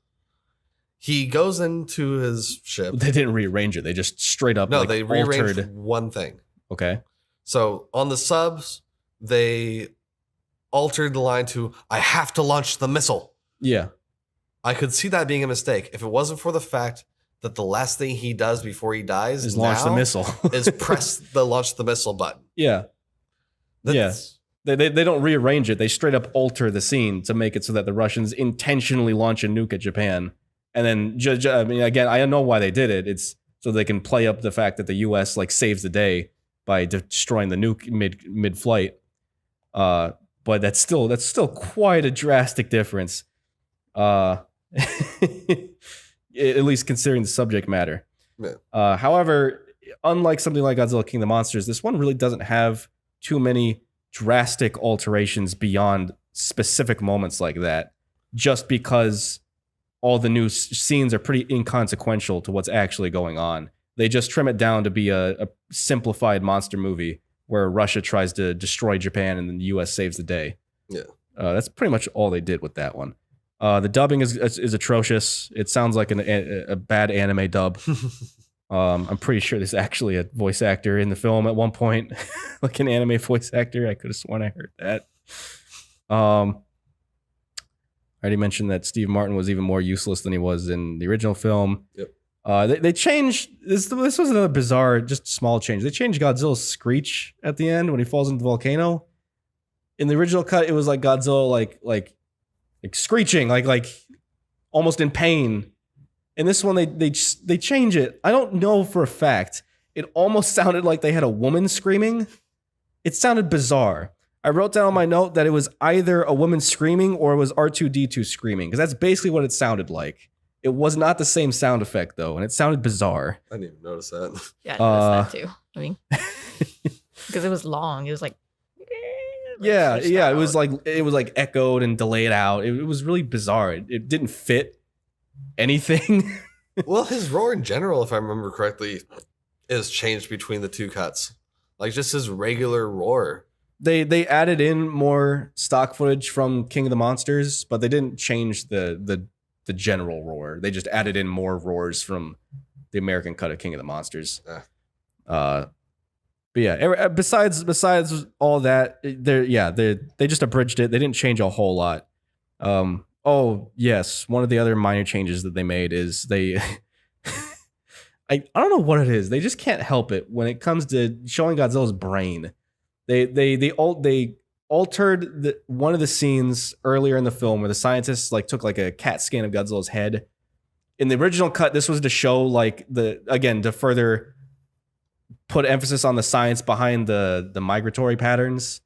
He goes into his ship. They didn't rearrange it. They just straight up They rearranged altered. one thing. Okay. So on the subs, they altered the line to, I have to launch the missile. Yeah. I could see that being a mistake if it wasn't for the fact that the last thing he does before he dies Is launch the now missile. is press the launch the missile button. Yeah. That's- They don't rearrange it. They straight up alter the scene to make it so that the Russians intentionally launch a nuke at Japan. And then, I mean, again, I know why they did it. It's so they can play up the fact that the U.S. like saves the day by destroying the nuke mid flight. But that's still quite a drastic difference. At least considering the subject matter. Yeah. However, unlike something like Godzilla King of the Monsters, this one really doesn't have too many drastic alterations beyond specific moments like that, just because all the new scenes are pretty inconsequential to what's actually going on. They just trim it down to be a simplified monster movie where Russia tries to destroy Japan and then the U.S. saves the day. Yeah. That's pretty much all they did with that one. The dubbing is atrocious. It sounds like a bad anime dub. I'm pretty sure there's actually a voice actor in the film at one point, like an anime voice actor. I could have sworn I heard that. I already mentioned that Steve Martin was even more useless than he was in the original film. Yep. They changed this. This was another bizarre, just small change. They changed Godzilla's screech at the end when he falls into the volcano. In the original cut, it was like Godzilla like screeching, like almost in pain. In this one, they change it. I don't know for a fact. It almost sounded like they had a woman screaming. It sounded bizarre. I wrote down on my note that it was either a woman screaming or it was R2-D2 screaming, because that's basically what it sounded like. It was not the same sound effect, though, and it sounded bizarre. I didn't even notice that. Yeah, I noticed that too. I mean, because it was long. It was like, Yeah, spaced yeah. out. It was like echoed and delayed out. It was really bizarre. It didn't fit anything. Well, his roar in general, if I remember correctly, is changed between the two cuts. Like just his regular roar. They added in more stock footage from King of the Monsters, but they didn't change the general roar. They just added in more roars from the American cut of King of the Monsters. But yeah, besides all that, they just abridged it. They didn't change a whole lot. Oh yes, one of the other minor changes that they made is they I don't know what it is. They just can't help it when it comes to showing Godzilla's brain. They altered one of the scenes earlier in the film where the scientists like took like a CAT scan of Godzilla's head. In the original cut, this was to show like to further put emphasis on the science behind the migratory patterns.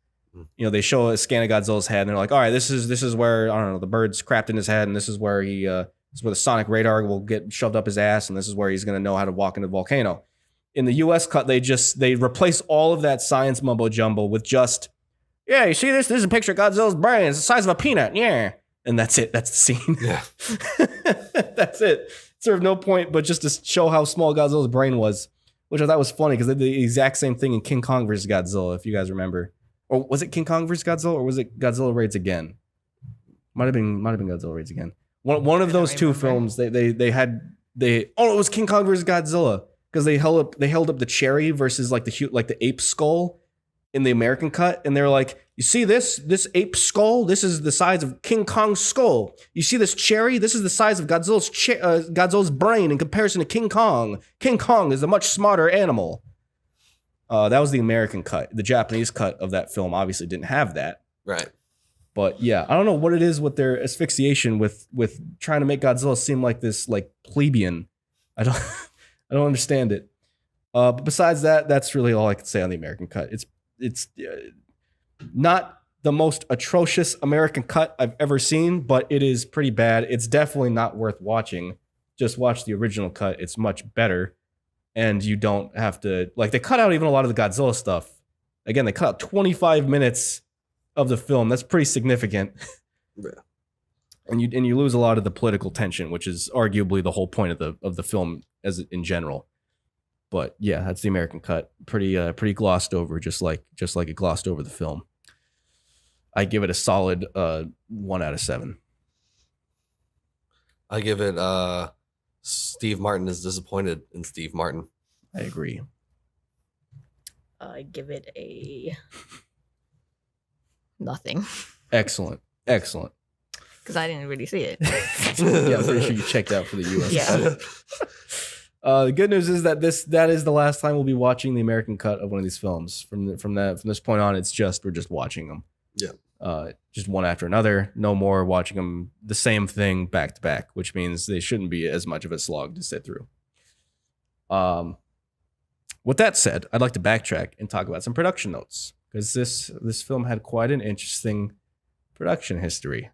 You know, they show a scan of Godzilla's head and they're like, all right, this is where, I don't know, the bird's crapped in his head, and this is where this is where the sonic radar will get shoved up his ass, and this is where he's gonna know how to walk into the volcano. In the US cut, they replace all of that science mumbo jumbo with just, yeah, you see this? This is a picture of Godzilla's brain. It's the size of a peanut. Yeah. And that's it. That's the scene. Yeah. That's it. Served no point but just to show how small Godzilla's brain was, which I thought was funny because they did the exact same thing in King Kong vs. Godzilla, if you guys remember. Or was it King Kong vs. Godzilla, or was it Godzilla Raids Again? Might have been Godzilla Raids Again. One of those two films. It was King Kong vs. Godzilla, because they held up the cherry versus like the ape skull in the American cut, and they're like, you see this ape skull? This is the size of King Kong's skull. You see this cherry? This is the size of Godzilla's brain in comparison to King Kong. King Kong is a much smarter animal. That was the American cut. The Japanese cut of that film obviously didn't have that. Right. But yeah, I don't know what it is with their asphyxiation with trying to make Godzilla seem like this like plebeian. I don't understand it. But besides that, that's really all I can say on the American cut. It's not the most atrocious American cut I've ever seen, but it is pretty bad. It's definitely not worth watching. Just watch the original cut. It's much better. And you don't have to, like, they cut out even a lot of the Godzilla stuff. Again, they cut out 25 minutes of the film. That's pretty significant. Yeah. and you lose a lot of the political tension, which is arguably the whole point of the film as in general. But yeah, that's the American cut. Pretty glossed over, just like it glossed over the film. I give it a solid 1 out of 7. I give it Steve Martin is disappointed in Steve Martin. I agree. I give it a nothing Excellent. because I didn't really see it. Yeah, I'm pretty sure you checked out for the U.S. Yeah. cut. The good news is that that is the last time we'll be watching the American cut of one of these films. From this point on, we're just watching them. Yeah. Just one after another. No more watching them the same thing back to back, which means they shouldn't be as much of a slog to sit through. With that said, I'd like to backtrack and talk about some production notes, because this film had quite an interesting production history.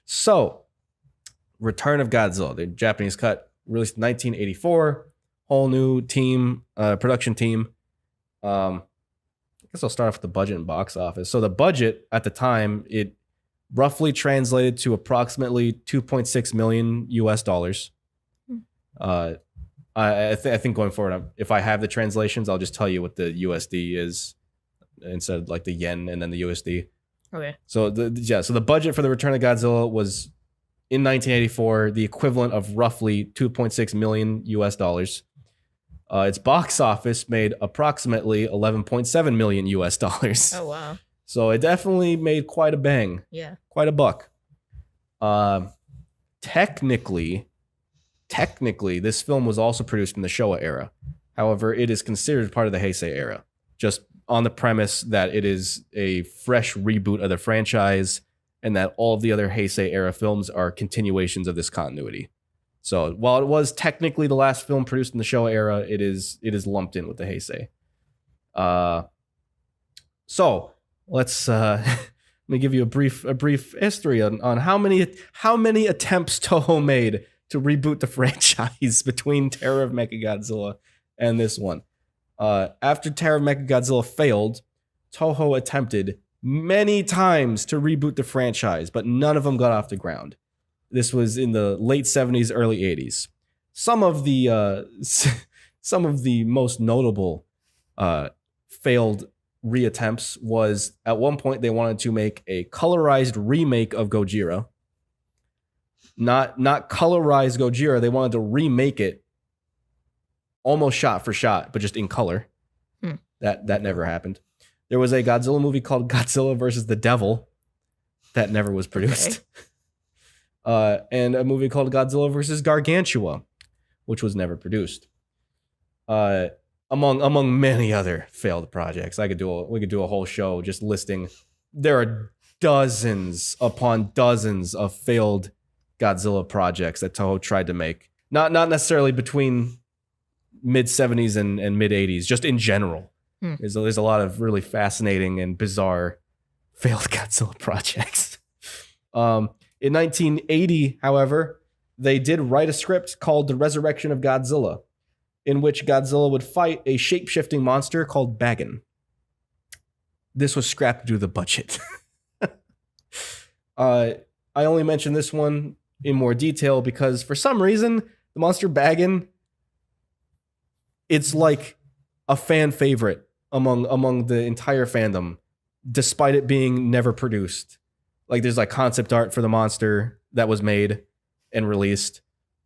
So, Return of Godzilla, the Japanese cut, released in 1984. Whole new team, production team. I guess I'll start off with the budget and box office. So the budget at the time, it roughly translated to approximately $2.6 million US. I think going forward, if I have the translations, I'll just tell you what the USD is instead of like the yen and then the USD. Okay. So the budget for the Return of Godzilla was in 1984 the equivalent of roughly $2.6 million US. Its box office made approximately $11.7 million US. Oh wow. So it definitely made quite a bang. Yeah. Quite a buck. Technically, this film was also produced in the Showa era. However, it is considered part of the Heisei era, just on the premise that it is a fresh reboot of the franchise and that all of the other Heisei era films are continuations of this continuity. So while it was technically the last film produced in the Showa era, it is lumped in with the Heisei. So let's let me give you a brief history on how many attempts Toho made to reboot the franchise between Terror of Mechagodzilla and this one. After Terror of Mechagodzilla failed, Toho attempted many times to reboot the franchise, but none of them got off the ground. This was in the late 70s, early 80s. Some of the most notable failed reattempts was at one point they wanted to make a colorized remake of Gojira. Not colorized Gojira. They wanted to remake it almost shot for shot, but just in color. That never happened. There was a Godzilla movie called Godzilla versus the Devil that never was produced. Okay. And a movie called Godzilla versus Gargantua, which was never produced. Among many other failed projects. We could do a whole show just listing. There are dozens upon dozens of failed Godzilla projects that Toho tried to make. Not necessarily between mid 70s and mid 80s, just in general. There's a lot of really fascinating and bizarre failed Godzilla projects. In 1980, however, they did write a script called The Resurrection of Godzilla, in which Godzilla would fight a shape-shifting monster called Bagan. This was scrapped due to the budget. I only mention this one in more detail because for some reason, the monster Bagan, it's like a fan favorite among the entire fandom, despite it being never produced. Like there's like concept art for the monster that was made and released.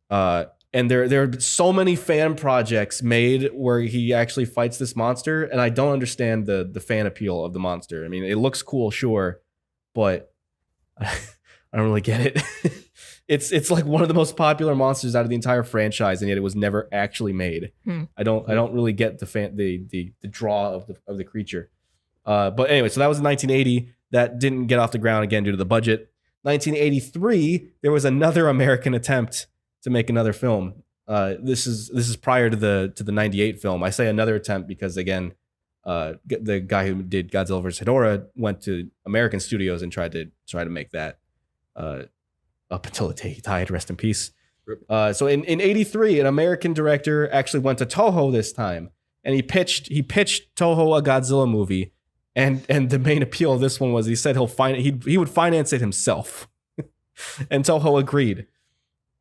And there are so many fan projects made where he actually fights this monster, and I don't understand the fan appeal of the monster. I mean, it looks cool, sure, but I don't really get it. It's like one of the most popular monsters out of the entire franchise, and yet it was never actually made. I don't really get the draw of the creature. But anyway, so that was in 1980. That didn't get off the ground again due to the budget. 1983, there was another American attempt to make another film. This is prior to the 98 film. I say another attempt because again, the guy who did Godzilla vs. Hedorah went to American studios and tried to make that. Up until he died, rest in peace. So in 83, an American director actually went to Toho this time, and he pitched Toho a Godzilla movie, And the main appeal of this one was he said he would finance it himself. And Toho agreed.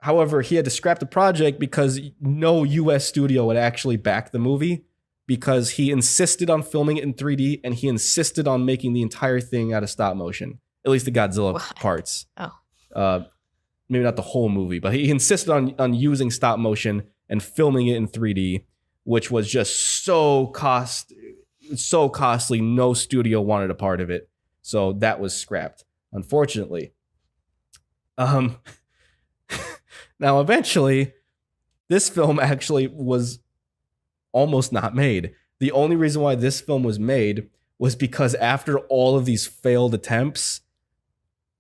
However, he had to scrap the project because no US studio would actually back the movie, because he insisted on filming it in 3D and he insisted on making the entire thing out of stop motion, at least the Godzilla parts. Oh. Maybe not the whole movie, but he insisted on using stop motion and filming it in 3D, which was just so costly. No studio wanted a part of it. So that was scrapped, unfortunately. Now, eventually, this film actually was almost not made. The only reason why this film was made was because after all of these failed attempts,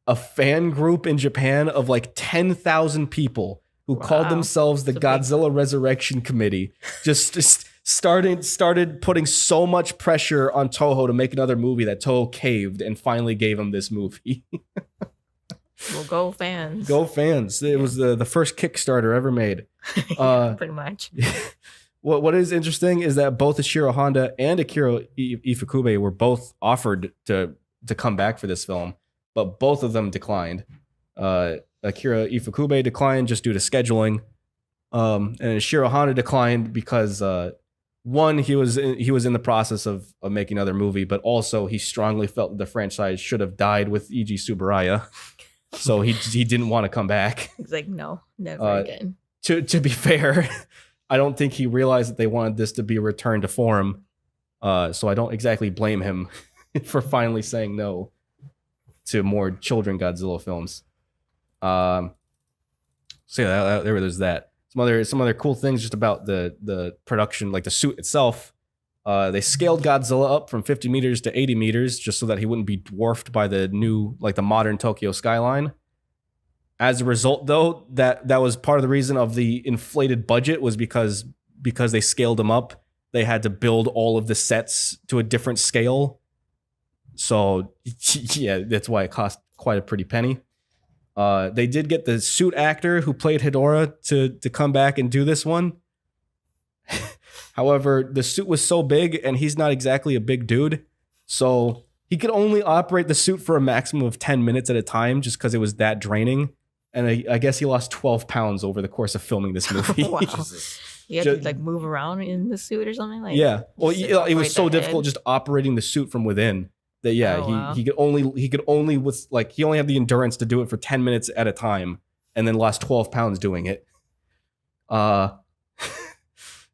a fan group in Japan of like 10,000 people who called themselves the Godzilla Resurrection Committee just started putting so much pressure on Toho to make another movie that Toho caved and finally gave him this movie. Well, go fans. Go fans. It was the first Kickstarter ever made. Pretty much. What is interesting is that both Ishiro Honda and Akira Ifukube were both offered to come back for this film, but both of them declined. Akira Ifukube declined just due to scheduling, and Ishiro Honda declined because one, he was in the process of making another movie, but also he strongly felt the franchise should have died with Eiji Tsuburaya. So he didn't want to come back. He's like, no, never again. To be fair, I don't think he realized that they wanted this to be a return to form. So I don't exactly blame him for finally saying no to more children Godzilla films. So yeah, there's that. Some other cool things just about the production, like the suit itself. They scaled Godzilla up from 50 meters to 80 meters just so that he wouldn't be dwarfed by the modern Tokyo skyline. As a result, though, that was part of the reason of the inflated budget was because they scaled him up. They had to build all of the sets to a different scale. So yeah, that's why it cost quite a pretty penny. They did get the suit actor who played Hedora to come back and do this one. However, the suit was so big and he's not exactly a big dude. So he could only operate the suit for a maximum of 10 minutes at a time just because it was that draining. And I guess he lost 12 pounds over the course of filming this movie. Wow. You had to like move around in the suit or something like. Yeah. Well, it was so difficult just operating the suit from within that. Yeah, he could only with like he only had the endurance to do it for 10 minutes at a time, and then lost 12 pounds doing it.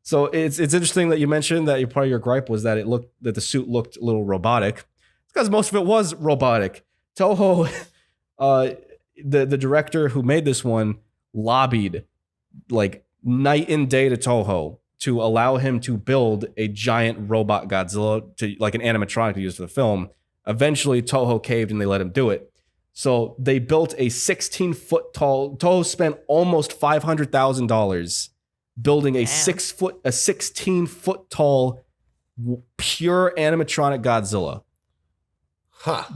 So it's interesting that you mentioned that part of your gripe was that the suit looked a little robotic. It's because most of it was robotic. Toho, the director who made this one lobbied like night and day to Toho to allow him to build a giant robot Godzilla to like an animatronic to use for the film. Eventually, Toho caved and they let him do it. So they built a 16-foot tall. Toho spent almost $500,000 building a 16-foot tall pure animatronic Godzilla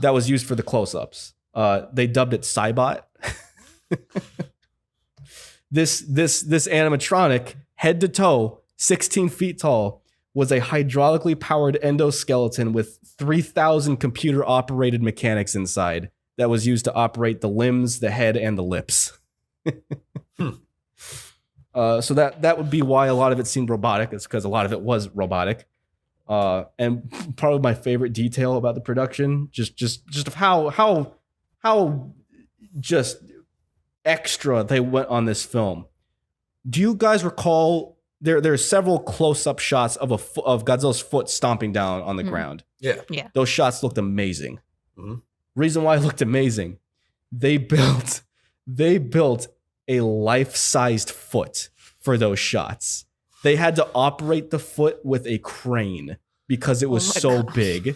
that was used for the close-ups. They dubbed it Cybot. This animatronic, head to toe, 16 feet tall, was a hydraulically powered endoskeleton with 3,000 computer-operated mechanics inside that was used to operate the limbs, the head, and the lips. So that would be why a lot of it seemed robotic. It's because a lot of it was robotic. And probably my favorite detail about the production, just of how just extra they went on this film. Do you guys recall there are several close-up shots of Godzilla's foot stomping down on the ground? Yeah. Those shots looked amazing. Mm-hmm. Reason why it looked amazing, they built a life-sized foot for those shots. They had to operate the foot with a crane because it was so big.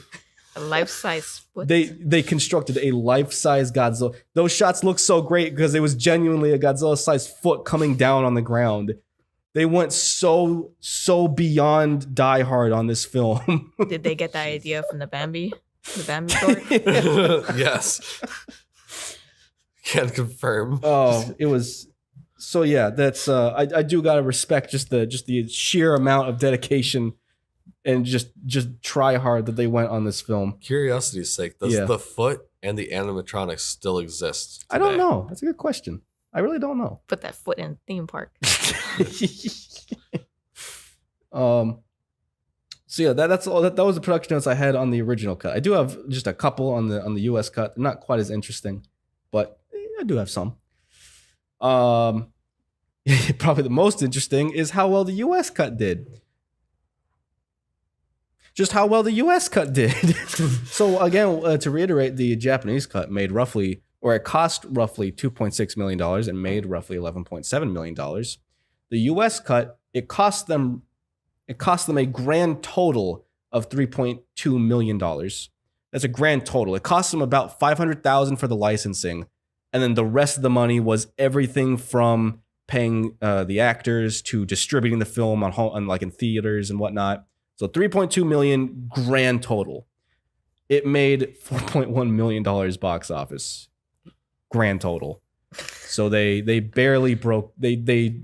A life-size foot. They constructed a life-size Godzilla. Those shots look so great because it was genuinely a Godzilla-sized foot coming down on the ground. They went so beyond Die Hard on this film. Did they get that idea from the Bambi story? Yes. Can confirm. Oh, it was. So yeah, that's I do gotta respect just the sheer amount of dedication and just try hard that they went on this film. Curiosity's sake, does the foot and the animatronics still exist today? I don't know. That's a good question. I really don't know. Put that foot in a theme park. So yeah, that's all. That was the production notes I had on the original cut. I do have just a couple on the US cut. They're not quite as interesting, but I do have some. Probably the most interesting is how well the US cut did. Just how well the US cut did. So again, to reiterate, the Japanese cut made roughly, or it cost roughly $2.6 million and made roughly $11.7 million. The US cut, it cost them a grand total of $3.2 million. That's a grand total. It cost them about $500,000 for the licensing. And then the rest of the money was everything from paying the actors to distributing the film on like in theaters and whatnot. So 3.2 million grand total. It made $4.1 million box office grand total. So they barely broke. They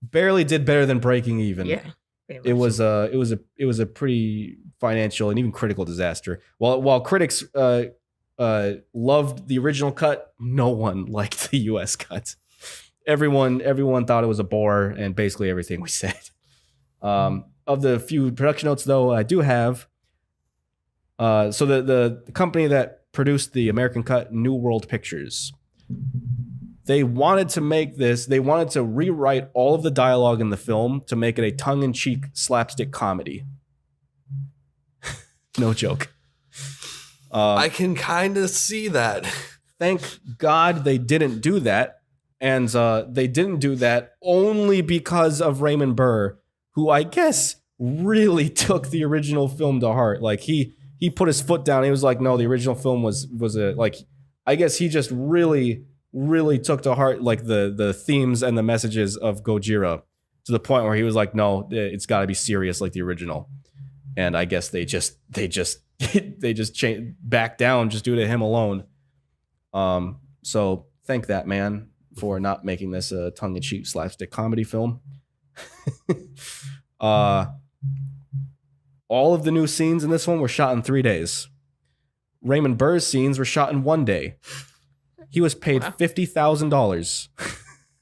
barely did better than breaking even. Yeah. It was a pretty financial and even critical disaster. While critics loved the original cut, no one liked the US cut. Everyone thought it was a bore, and basically everything we said. Of the few production notes, though, I do have. So the company that produced the American cut, New World Pictures, they wanted to make this. They wanted to rewrite all of the dialogue in the film to make it a tongue-in-cheek slapstick comedy. No joke. I can kind of see that. Thank God they didn't do that. And they didn't do that only because of Raymond Burr, who I guess really took the original film to heart. Like he put his foot down. He was like, no, the original film was a, like, I guess he just really took to heart like the themes and the messages of Gojira, to the point where he was like, no, it's got to be serious like the original. And I guess they just back down just due to him alone. So thank that man for not making this a tongue-in-cheek slapstick comedy film. All of the new scenes in this one were shot in 3 days. Raymond Burr's scenes were shot in 1 day. He was paid $50,000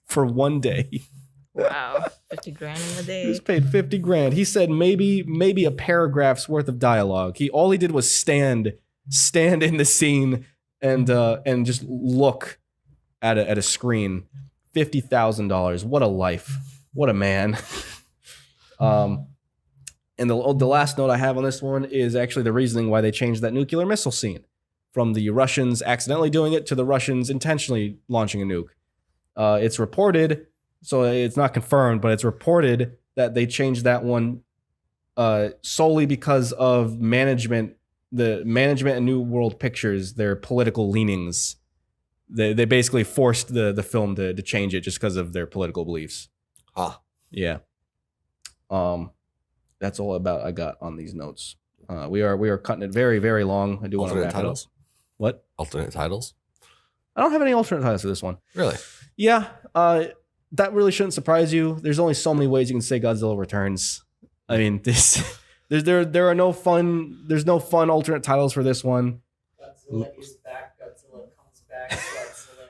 for 1 day. Wow, 50 grand in a day. He was paid 50 grand. He said maybe a paragraph's worth of dialogue. All he did was stand in the scene and just look at a screen. $50,000. What a life. What a man. And the last note I have on this one is actually the reasoning why they changed that nuclear missile scene from the Russians accidentally doing it to the Russians intentionally launching a nuke. It's reported, so it's not confirmed, but it's reported that they changed that one solely because of management, the management and New World Pictures, their political leanings. They basically forced the film to change it just because of their political beliefs. Huh. Yeah. That's all I got on these notes. We are cutting it very, very long. I do want to wrap titles? it up. What? Alternate titles? I don't have any alternate titles for this one. Really? Yeah. That really shouldn't surprise you. There's only so many ways you can say Godzilla Returns. I mean, there's no fun alternate titles for this one. Godzilla is back. Godzilla comes back. Godzilla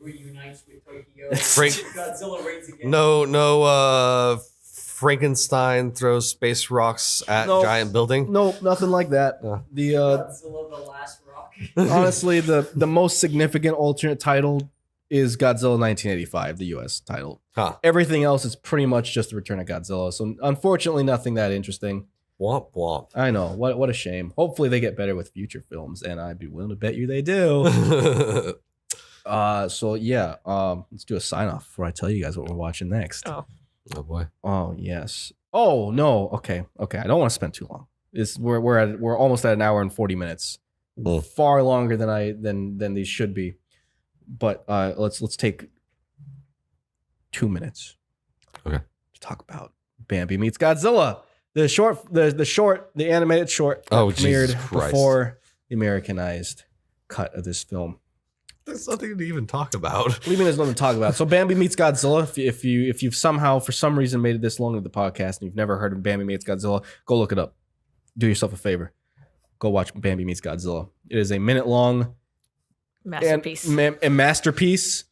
reunites with Tokyo. Godzilla reigns again. No. Frankenstein throws space rocks at giant building. No, nothing like that. The Godzilla the Last Rock. honestly, the most significant alternate title is Godzilla 1985, the US title. Huh. Everything else is pretty much just the Return of Godzilla. So unfortunately, nothing that interesting. Womp womp. I know. What a shame. Hopefully they get better with future films, and I'd be willing to bet you they do. So yeah, let's do a sign off before I tell you guys what we're watching next. Oh boy. Oh yes. Oh no. Okay. I don't want to spend too long. We're almost at an hour and 40 minutes. Far longer than these should be. But let's take 2 minutes. Okay. To talk about Bambi Meets Godzilla. The animated short that premiered before the Americanized cut of this film. There's nothing to even talk about. What do you mean there's nothing to talk about? So Bambi Meets Godzilla. If you've somehow for some reason made it this long into the podcast and you've never heard of Bambi Meets Godzilla, go look it up. do yourself a favor. Go watch Bambi Meets Godzilla. It is a minute-long Masterpiece. a masterpiece.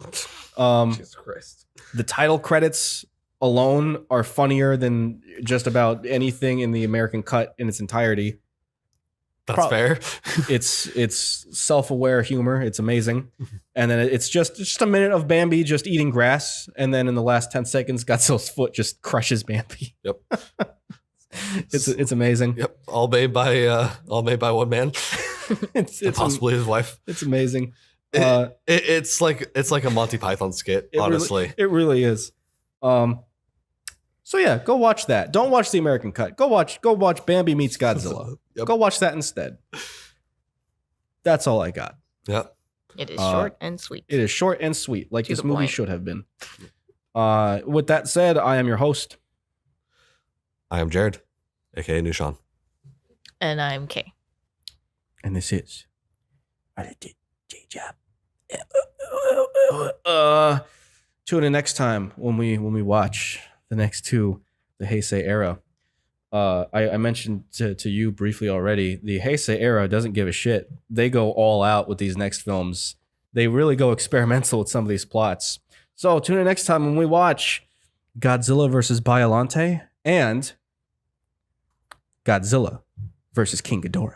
Jesus Christ. The title credits alone are funnier than just about anything in the American cut in its entirety. That's fair. It's self-aware humor. It's amazing. And then it's just a minute of Bambi just eating grass, and then in the last 10 seconds, Godzilla's foot just crushes Bambi. Yep. It's amazing. Yep. All made by one man. It's And possibly his wife. It's amazing. It's like a Monty Python skit, honestly. It really is. So yeah, go watch that. Don't watch the American cut. Go watch Bambi Meets Godzilla. Yep. Go watch that instead. That's all I got. Yep. It is short and sweet. It is short and sweet, like To this the movie point. should have been. With that said, I am your host. I am Jared, aka Nushan. And I'm Kay. And this is J-Job. Tune in next time when we watch the next two, the Heisei era. I mentioned to you briefly already, the Heisei era doesn't give a shit. They go all out with these next films. They really go experimental with some of these plots. So tune in next time when we watch Godzilla versus Biollante and Godzilla versus King Ghidorah.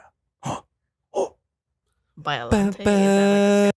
Biolante. Is that like a